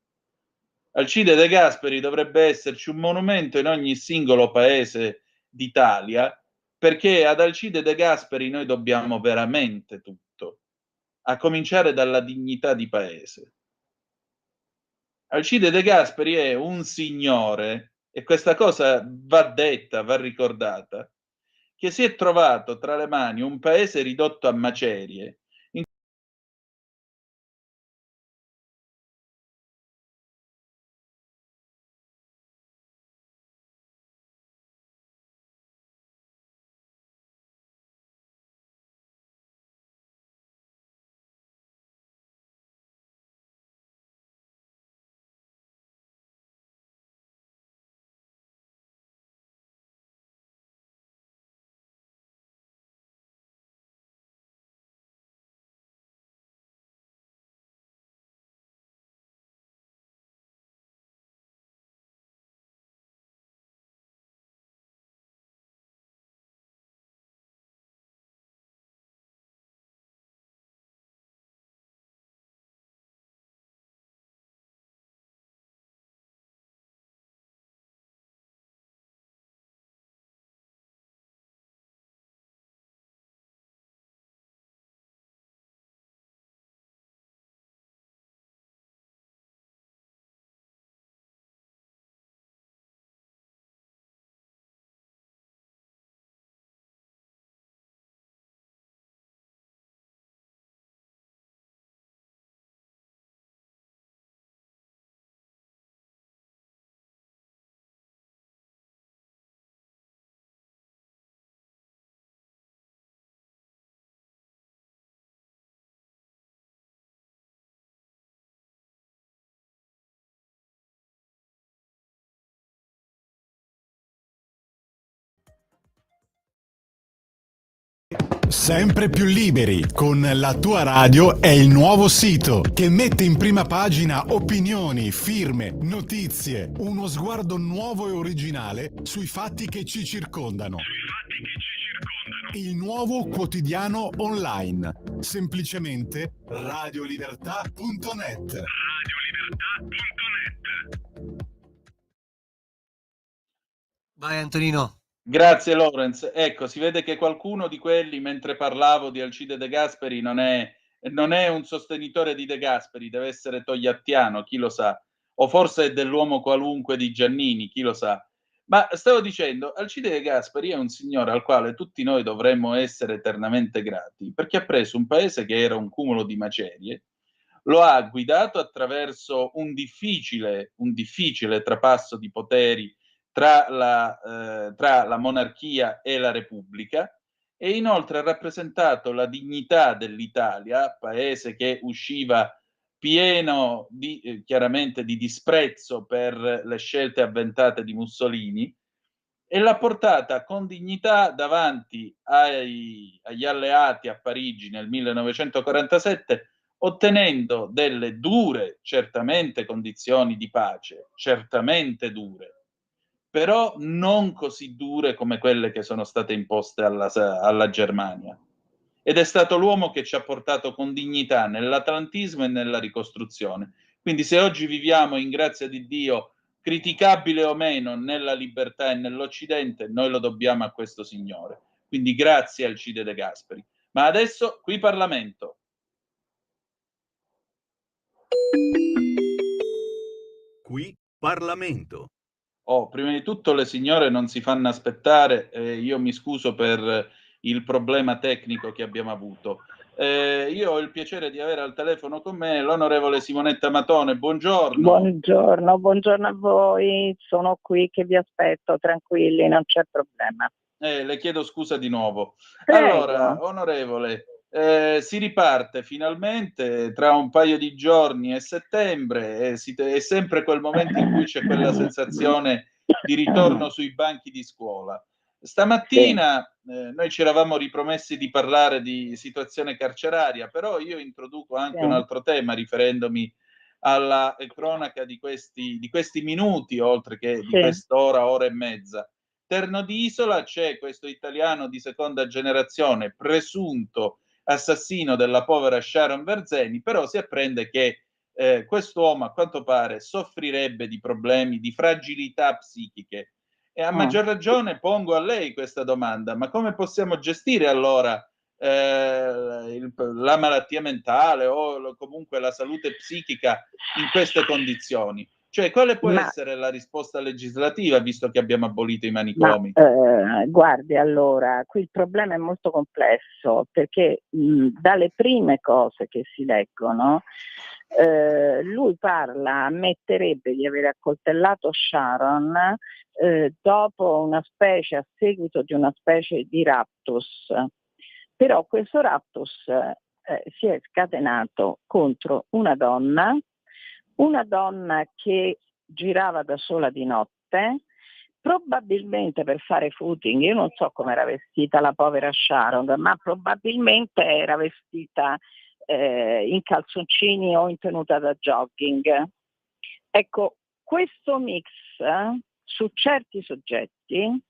Alcide De Gasperi dovrebbe esserci un monumento in ogni singolo paese d'Italia, perché ad Alcide De Gasperi noi dobbiamo veramente tutto, a cominciare dalla dignità di paese. Alcide De Gasperi è un signore, e questa cosa va detta, va ricordata, che si è trovato tra le mani un paese ridotto a macerie, Sempre più liberi con La Tua Radio è il nuovo sito che mette in prima pagina opinioni, firme, notizie, uno sguardo nuovo e originale sui fatti che ci circondano. Il nuovo quotidiano online, semplicemente radiolibertà.net. Vai Antonino. Grazie Lorenz. Ecco, si vede che qualcuno di quelli, mentre parlavo di Alcide De Gasperi, non è un sostenitore di De Gasperi, deve essere togliattiano, chi lo sa. O forse è dell'uomo qualunque di Giannini, chi lo sa. Ma stavo dicendo, Alcide De Gasperi è un signore al quale tutti noi dovremmo essere eternamente grati, perché ha preso un paese che era un cumulo di macerie, lo ha guidato attraverso un difficile trapasso di poteri tra la monarchia e la Repubblica, e inoltre ha rappresentato la dignità dell'Italia, paese che usciva pieno chiaramente di disprezzo per le scelte avventate di Mussolini, e l'ha portata con dignità davanti agli alleati a Parigi nel 1947, ottenendo delle dure, certamente, condizioni di pace, certamente dure, però non così dure come quelle che sono state imposte alla Germania. Ed è stato l'uomo che ci ha portato con dignità nell'atlantismo e nella ricostruzione. Quindi se oggi viviamo, in grazia di Dio, criticabile o meno, nella libertà e nell'Occidente, noi lo dobbiamo a questo signore. Quindi grazie Alcide De Gasperi. Ma adesso qui Parlamento. Qui Parlamento. Prima di tutto le signore non si fanno aspettare, io mi scuso per il problema tecnico che abbiamo avuto. Io ho il piacere di avere al telefono con me l'onorevole Simonetta Matone, buongiorno. Buongiorno a voi, sono qui che vi aspetto, tranquilli, non c'è problema. Le chiedo scusa di nuovo. Prego. Allora, onorevole, si riparte finalmente tra un paio di giorni, è settembre, è sempre quel momento in cui c'è quella sensazione di ritorno sui banchi di scuola. Stamattina noi ci eravamo ripromessi di parlare di situazione carceraria, però io introduco anche un altro tema riferendomi alla cronaca di questi minuti, oltre che di quest'ora, ora e mezza. Terno di Isola c'è questo italiano di seconda generazione, presunto assassino della povera Sharon Verzeni, però si apprende che quest'uomo a quanto pare soffrirebbe di problemi di fragilità psichiche. E a maggior ragione pongo a lei questa domanda: ma come possiamo gestire allora la malattia mentale o comunque la salute psichica in queste condizioni? Cioè, quale può essere la risposta legislativa, visto che abbiamo abolito i manicomi? Guardi, allora, qui il problema è molto complesso, perché dalle prime cose che si leggono, lui ammetterebbe di aver accoltellato Sharon dopo a seguito di una specie di raptus. Però questo raptus si è scatenato contro una donna che girava da sola di notte, probabilmente per fare footing. Io non so come era vestita la povera Sharon, ma probabilmente era vestita in calzoncini o in tenuta da jogging. Ecco, questo mix su certi soggetti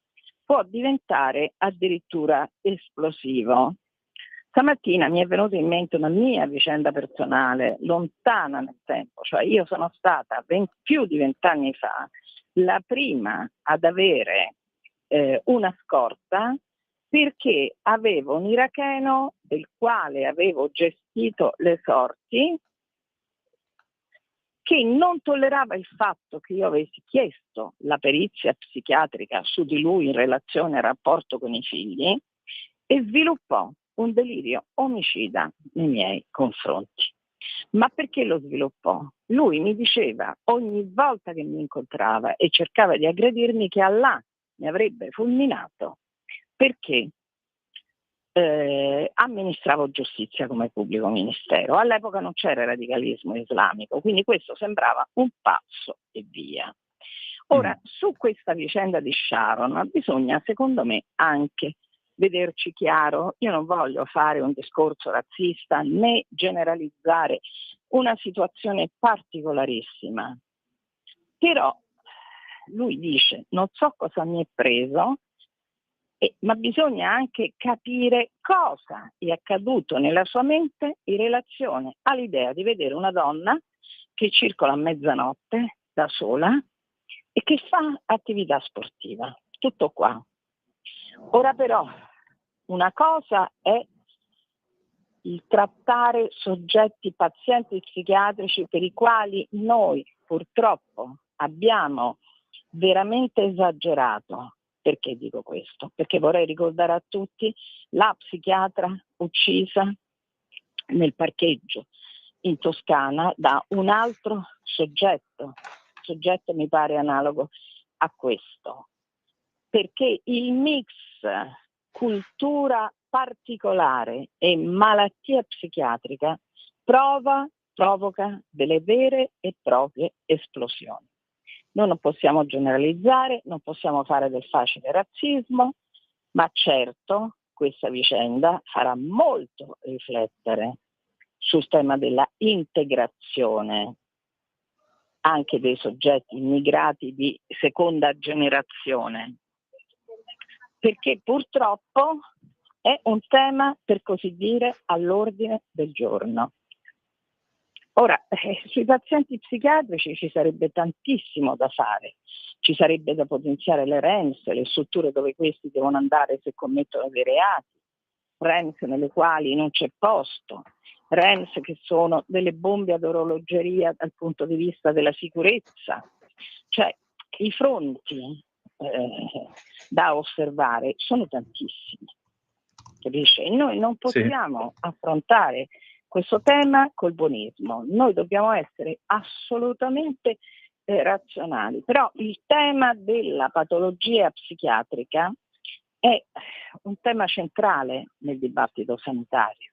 può diventare addirittura esplosivo. Stamattina mi è venuta in mente una mia vicenda personale, lontana nel tempo, cioè io sono stata più di 20 anni fa la prima ad avere una scorta, perché avevo un iracheno del quale avevo gestito le sorti, che non tollerava il fatto che io avessi chiesto la perizia psichiatrica su di lui in relazione al rapporto con i figli, e sviluppò un delirio omicida nei miei confronti. Ma perché lo sviluppò? Lui mi diceva ogni volta che mi incontrava e cercava di aggredirmi che Allah mi avrebbe fulminato perché amministravo giustizia come pubblico ministero. All'epoca non c'era radicalismo islamico, quindi questo sembrava un passo e via. Ora, su questa vicenda di Sharon bisogna, secondo me, anche vederci chiaro. Io non voglio fare un discorso razzista né generalizzare una situazione particolarissima, però lui dice non so cosa mi è preso, ma bisogna anche capire cosa è accaduto nella sua mente in relazione all'idea di vedere una donna che circola a mezzanotte da sola e che fa attività sportiva. Tutto qua. Ora però, una cosa è il trattare soggetti, pazienti psichiatrici per i quali noi purtroppo abbiamo veramente esagerato. Perché dico questo? Perché vorrei ricordare a tutti la psichiatra uccisa nel parcheggio in Toscana da un altro soggetto mi pare analogo a questo, perché il mix cultura particolare e malattia psichiatrica provoca delle vere e proprie esplosioni. Noi non possiamo generalizzare, non possiamo fare del facile razzismo, ma certo questa vicenda farà molto riflettere sul tema della integrazione anche dei soggetti immigrati di seconda generazione, perché purtroppo è un tema, per così dire, all'ordine del giorno. Ora, sui pazienti psichiatrici ci sarebbe tantissimo da fare, ci sarebbe da potenziare le REMS, le strutture dove questi devono andare se commettono dei reati, REMS nelle quali non c'è posto, REMS che sono delle bombe ad orologeria dal punto di vista della sicurezza, cioè i fronti da osservare sono tantissimi, capisce? E noi non possiamo affrontare questo tema col buonismo, noi dobbiamo essere assolutamente razionali, però il tema della patologia psichiatrica è un tema centrale nel dibattito sanitario.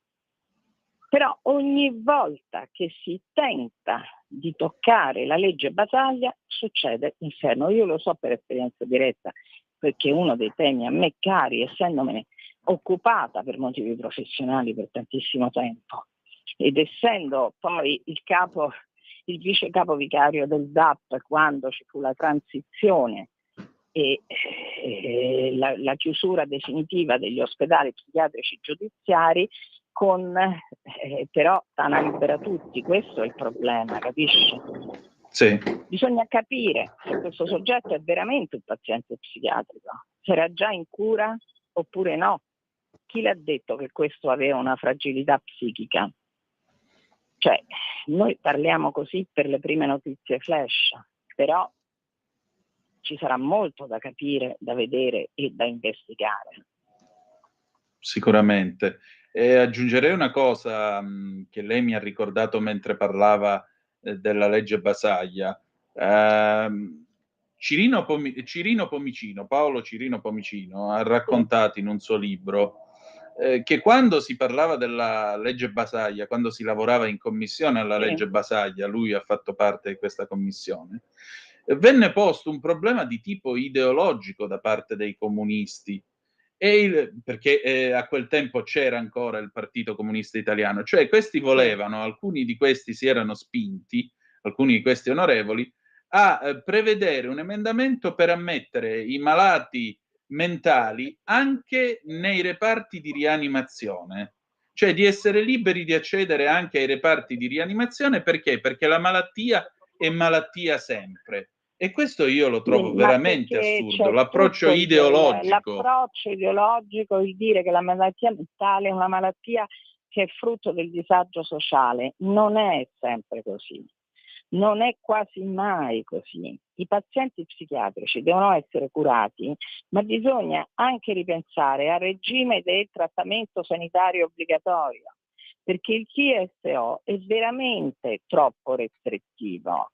Però ogni volta che si tenta di toccare la legge Basaglia succede l'inferno. Io lo so per esperienza diretta, perché è uno dei temi a me cari, essendomene occupata per motivi professionali per tantissimo tempo ed essendo poi il vice capo vicario del DAP quando ci fu la transizione e la chiusura definitiva degli ospedali psichiatrici giudiziari, però Tana libera tutti, questo è il problema, capisci? Sì. Bisogna capire se questo soggetto è veramente un paziente psichiatrico, se era già in cura oppure no. Chi le ha detto che questo aveva una fragilità psichica? Cioè, noi parliamo così per le prime notizie flash, però ci sarà molto da capire, da vedere e da investigare. Sicuramente. E aggiungerei una cosa che lei mi ha ricordato mentre parlava della legge Basaglia. Paolo Cirino Pomicino ha raccontato in un suo libro che quando si parlava della legge Basaglia, quando si lavorava in commissione alla legge Basaglia, lui ha fatto parte di questa commissione, venne posto un problema di tipo ideologico da parte dei comunisti, perché a quel tempo c'era ancora il Partito Comunista Italiano, cioè questi volevano, alcuni di questi si erano spinti, alcuni di questi onorevoli, a prevedere un emendamento per ammettere i malati mentali anche nei reparti di rianimazione, cioè di essere liberi di accedere anche ai reparti di rianimazione. Perché? Perché la malattia è malattia sempre. E questo io lo trovo veramente assurdo, l'approccio ideologico. L'approccio ideologico, il dire che la malattia mentale è una malattia che è frutto del disagio sociale, non è sempre così. Non è quasi mai così. I pazienti psichiatrici devono essere curati, ma bisogna anche ripensare al regime del trattamento sanitario obbligatorio, perché il TSO è veramente troppo restrittivo.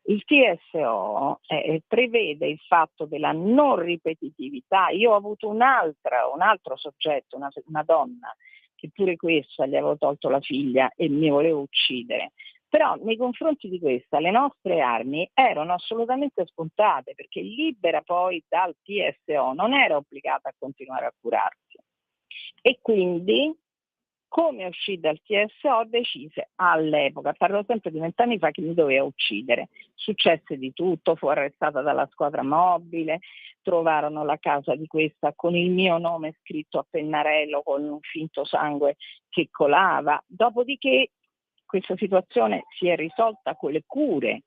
Il TSO prevede il fatto della non ripetitività. Io ho avuto un altro soggetto, una donna, che pure questa gli avevo tolto la figlia e mi voleva uccidere. Però nei confronti di questa le nostre armi erano assolutamente spuntate, perché libera poi dal TSO non era obbligata a continuare a curarsi. E quindi, come uscì dal TSO, decise all'epoca, parlo sempre di 20 anni fa, che mi doveva uccidere. Successe di tutto, fu arrestata dalla squadra mobile, trovarono la casa di questa con il mio nome scritto a pennarello con un finto sangue che colava. Dopodiché questa situazione si è risolta con le cure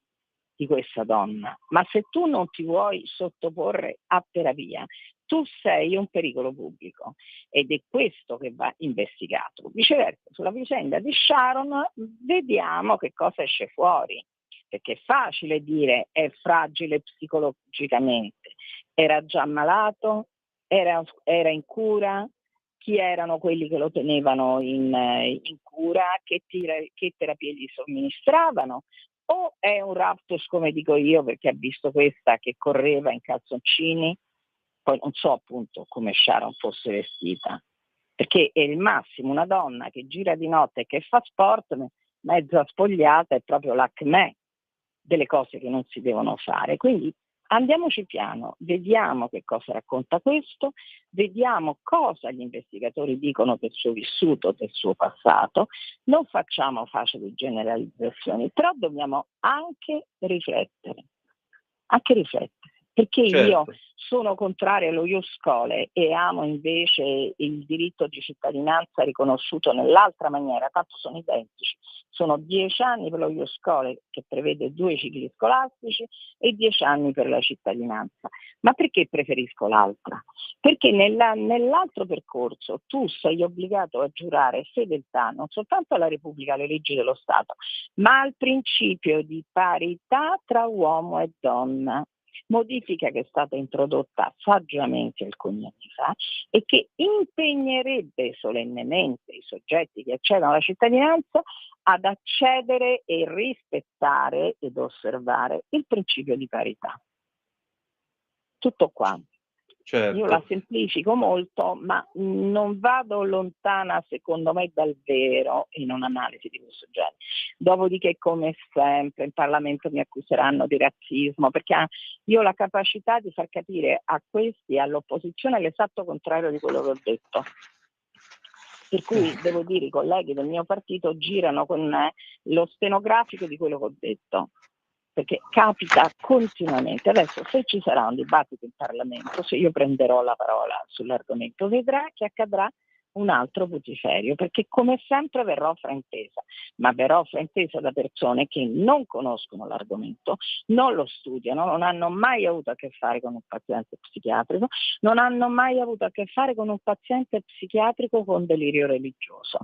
di questa donna. Ma se tu non ti vuoi sottoporre a terapia, tu sei un pericolo pubblico, ed è questo che va investigato. Viceversa, sulla vicenda di Sharon vediamo che cosa esce fuori, perché è facile dire è fragile psicologicamente, era già malato, era in cura, chi erano quelli che lo tenevano in cura, che terapie gli somministravano, o è un raptus, come dico io, perché ha visto questa che correva in calzoncini. Poi non so appunto come Sharon fosse vestita, perché è il massimo una donna che gira di notte e che fa sport mezza spogliata, è proprio l'acmè delle cose che non si devono fare. Quindi andiamoci piano, vediamo che cosa racconta questo, vediamo cosa gli investigatori dicono del suo vissuto, del suo passato, non facciamo facili generalizzazioni, però dobbiamo anche riflettere. Perché Certo. io sono contraria allo ius scholae e amo invece il diritto di cittadinanza riconosciuto nell'altra maniera, tanto sono identici. Sono 10 anni per lo ius scholae, che prevede 2 cicli scolastici, e 10 anni per la cittadinanza. Ma perché preferisco l'altra? Perché nell'altro percorso tu sei obbligato a giurare fedeltà non soltanto alla Repubblica, alle leggi dello Stato, ma al principio di parità tra uomo e donna. Modifica che è stata introdotta saggiamente alcuni anni fa e che impegnerebbe solennemente i soggetti che accedono alla cittadinanza ad accedere e rispettare ed osservare il principio di parità. Tutto qua. Certo. Io la semplifico molto, ma non vado lontana, secondo me, dal vero in un'analisi di questo genere. Dopodiché, come sempre, in Parlamento mi accuseranno di razzismo, perché io ho la capacità di far capire a questi e all'opposizione l'esatto contrario di quello che ho detto. Per cui devo dire, i colleghi del mio partito girano con lo stenografico di quello che ho detto, perché capita continuamente. Adesso, se ci sarà un dibattito in Parlamento, se io prenderò la parola sull'argomento, vedrà che accadrà un altro putiferio, perché come sempre verrò fraintesa, ma verrò fraintesa da persone che non conoscono l'argomento, non lo studiano, non hanno mai avuto a che fare con un paziente psichiatrico, non hanno mai avuto a che fare con un paziente psichiatrico con delirio religioso.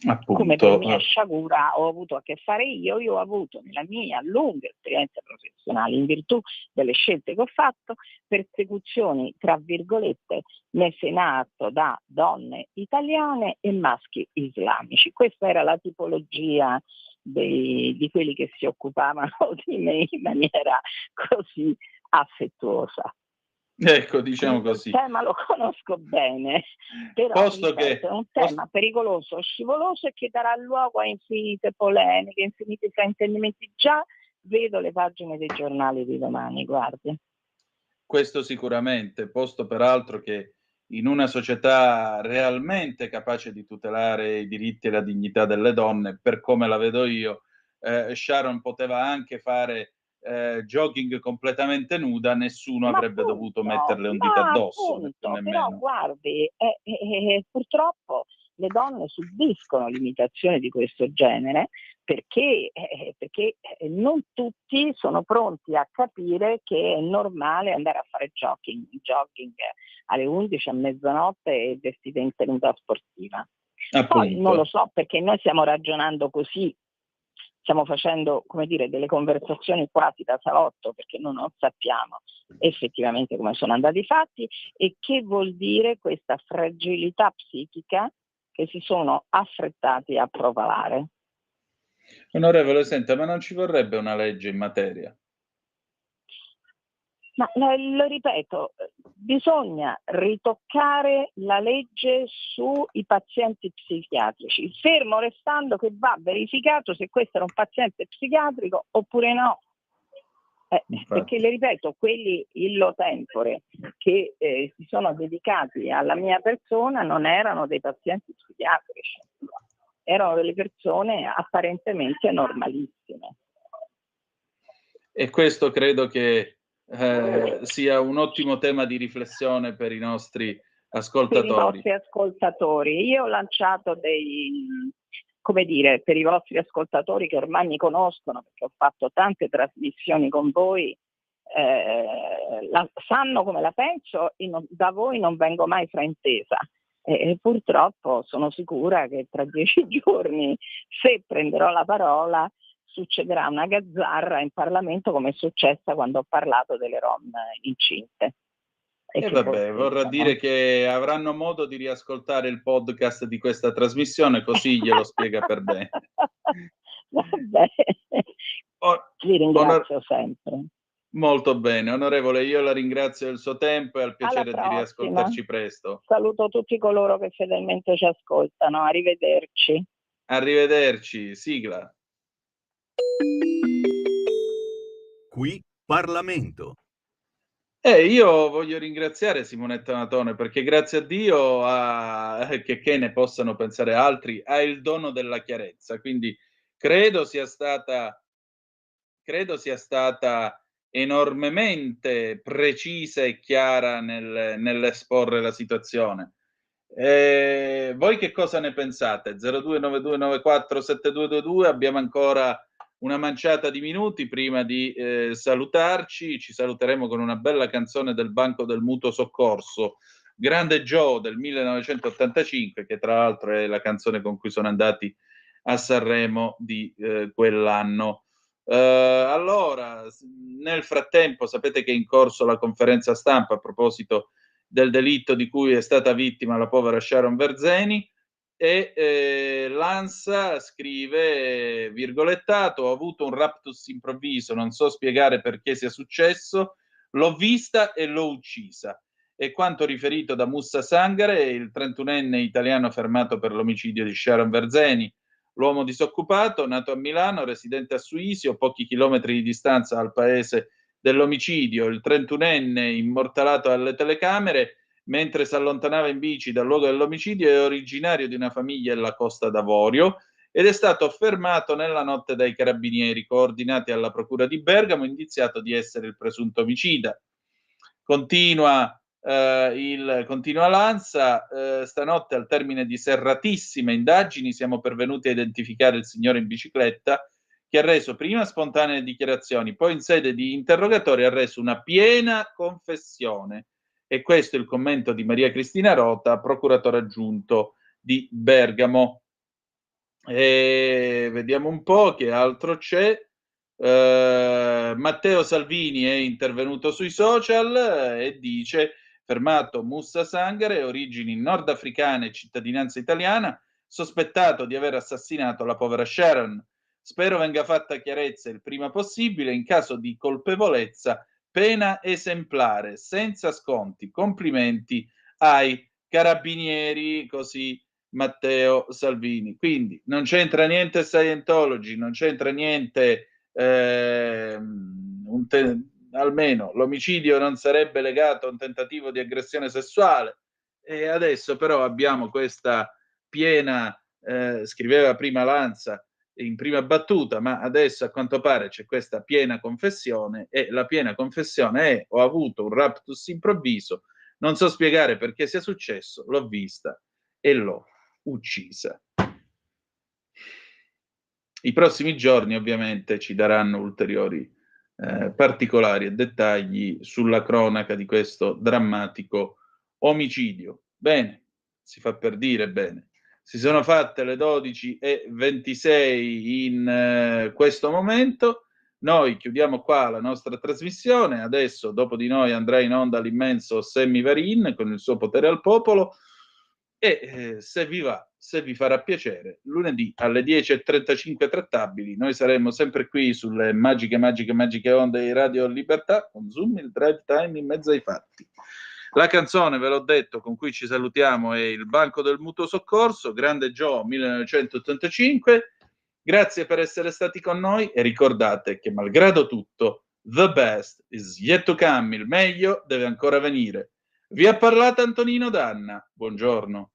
Appunto. Come per mia sciagura ho avuto a che fare io ho avuto nella mia lunga esperienza professionale, in virtù delle scelte che ho fatto, persecuzioni tra virgolette messe in atto da donne italiane e maschi islamici. Questa era la tipologia di quelli che si occupavano di me in maniera così affettuosa. Ecco, diciamo così. Il tema lo conosco bene, però ripeto, è un tema pericoloso, scivoloso e che darà luogo a infinite polemiche, infiniti fraintendimenti. Già vedo le pagine dei giornali di domani, guardi. Questo sicuramente, posto peraltro che in una società realmente capace di tutelare i diritti e la dignità delle donne, per come la vedo io, Sharon poteva anche fare jogging completamente nuda, nessuno avrebbe dovuto metterle un dito addosso. Appunto, però guardi, purtroppo le donne subiscono limitazioni di questo genere perché non tutti sono pronti a capire che è normale andare a fare jogging alle 11 a mezzanotte e vestite in tenuta sportiva. Poi non lo so, perché noi stiamo ragionando così, stiamo facendo, come dire, delle conversazioni quasi da salotto, perché noi non sappiamo effettivamente come sono andati i fatti e che vuol dire questa fragilità psichica che si sono affrettati a propalare. Onorevole, senta, ma non ci vorrebbe una legge in materia? Ma lo ripeto, bisogna ritoccare la legge sui pazienti psichiatrici, fermo restando che va verificato se questo era un paziente psichiatrico oppure no. Perché le ripeto, quelli illo tempore che si sono dedicati alla mia persona non erano dei pazienti psichiatrici, erano delle persone apparentemente normalissime. E questo credo che sia un ottimo tema di riflessione per i nostri ascoltatori. Per i nostri ascoltatori. Io ho lanciato come dire, per i vostri ascoltatori che ormai mi conoscono, perché ho fatto tante trasmissioni con voi, sanno come la penso, da voi non vengo mai fraintesa. E purtroppo sono sicura che tra 10 giorni, se prenderò la parola, succederà una gazzarra in Parlamento come è successa quando ho parlato delle Rom incinte. E vabbè, vorrà dire che avranno modo di riascoltare il podcast di questa trasmissione, così glielo spiega per bene. Vabbè, vi ringrazio sempre. Molto bene, onorevole, io la ringrazio del suo tempo e al piacere di riascoltarci presto. Saluto tutti coloro che fedelmente ci ascoltano, arrivederci. Arrivederci, sigla. Qui Parlamento. Io voglio ringraziare Simonetta Natone perché grazie a Dio, che ne possano pensare altri, ha il dono della chiarezza, quindi credo sia stata enormemente precisa e chiara nell'esporre la situazione. Voi che cosa ne pensate? 0292947222, abbiamo ancora una manciata di minuti prima di salutarci. Ci saluteremo con una bella canzone del Banco del Mutuo Soccorso, Grande Joe del 1985, che tra l'altro è la canzone con cui sono andati a Sanremo di quell'anno. Allora, nel frattempo sapete che è in corso la conferenza stampa a proposito del delitto di cui è stata vittima la povera Sharon Verzeni, e l'ANSA scrive, virgolettato: ho avuto un raptus improvviso, non so spiegare perché sia successo, l'ho vista e l'ho uccisa. E quanto riferito da Moussa Sangare, il 31enne italiano fermato per l'omicidio di Sharon Verzeni, l'uomo disoccupato, nato a Milano, residente a Suisio, pochi chilometri di distanza dal paese dell'omicidio. Il 31enne, immortalato alle telecamere mentre si allontanava in bici dal luogo dell'omicidio, è originario di una famiglia della Costa d'Avorio ed è stato fermato nella notte dai carabinieri coordinati alla procura di Bergamo, indiziato di essere il presunto omicida. Continua l'ANSA, stanotte al termine di serratissime indagini siamo pervenuti a identificare il signore in bicicletta che ha reso prima spontanee dichiarazioni, poi in sede di interrogatorio ha reso una piena confessione. E questo è il commento di Maria Cristina Rota, procuratore aggiunto di Bergamo. E vediamo un po' che altro c'è. Matteo Salvini è intervenuto sui social e dice: fermato Moussa Sangare, origini nordafricane e cittadinanza italiana, sospettato di aver assassinato la povera Sharon. Spero venga fatta chiarezza il prima possibile, in caso di colpevolezza pena esemplare, senza sconti. Complimenti ai carabinieri, così Matteo Salvini. Quindi non c'entra niente Scientology, non c'entra niente, almeno l'omicidio non sarebbe legato a un tentativo di aggressione sessuale. E adesso però abbiamo questa piena, scriveva prima Lanza, in prima battuta, ma adesso a quanto pare c'è questa piena confessione e la piena confessione è: ho avuto un raptus improvviso, non so spiegare perché sia successo, l'ho vista e l'ho uccisa. I prossimi giorni ovviamente ci daranno ulteriori particolari e dettagli sulla cronaca di questo drammatico omicidio. Bene, si fa per dire bene. Si sono fatte le 12:26 in questo momento. Noi chiudiamo qua la nostra trasmissione. Adesso, dopo di noi, andrà in onda l'immenso Sammy Varin con il suo Potere al Popolo. E se vi va, se vi farà piacere, lunedì alle 10:35 trattabili, noi saremo sempre qui sulle magiche onde di Radio Libertà con Zoom, il drive time in mezzo ai fatti. La canzone, ve l'ho detto, con cui ci salutiamo è Il Banco del Mutuo Soccorso, Grande Joe 1985. Grazie per essere stati con noi e ricordate che malgrado tutto The best is yet to come, il meglio deve ancora venire. Vi ha parlato Antonino Danna, buongiorno.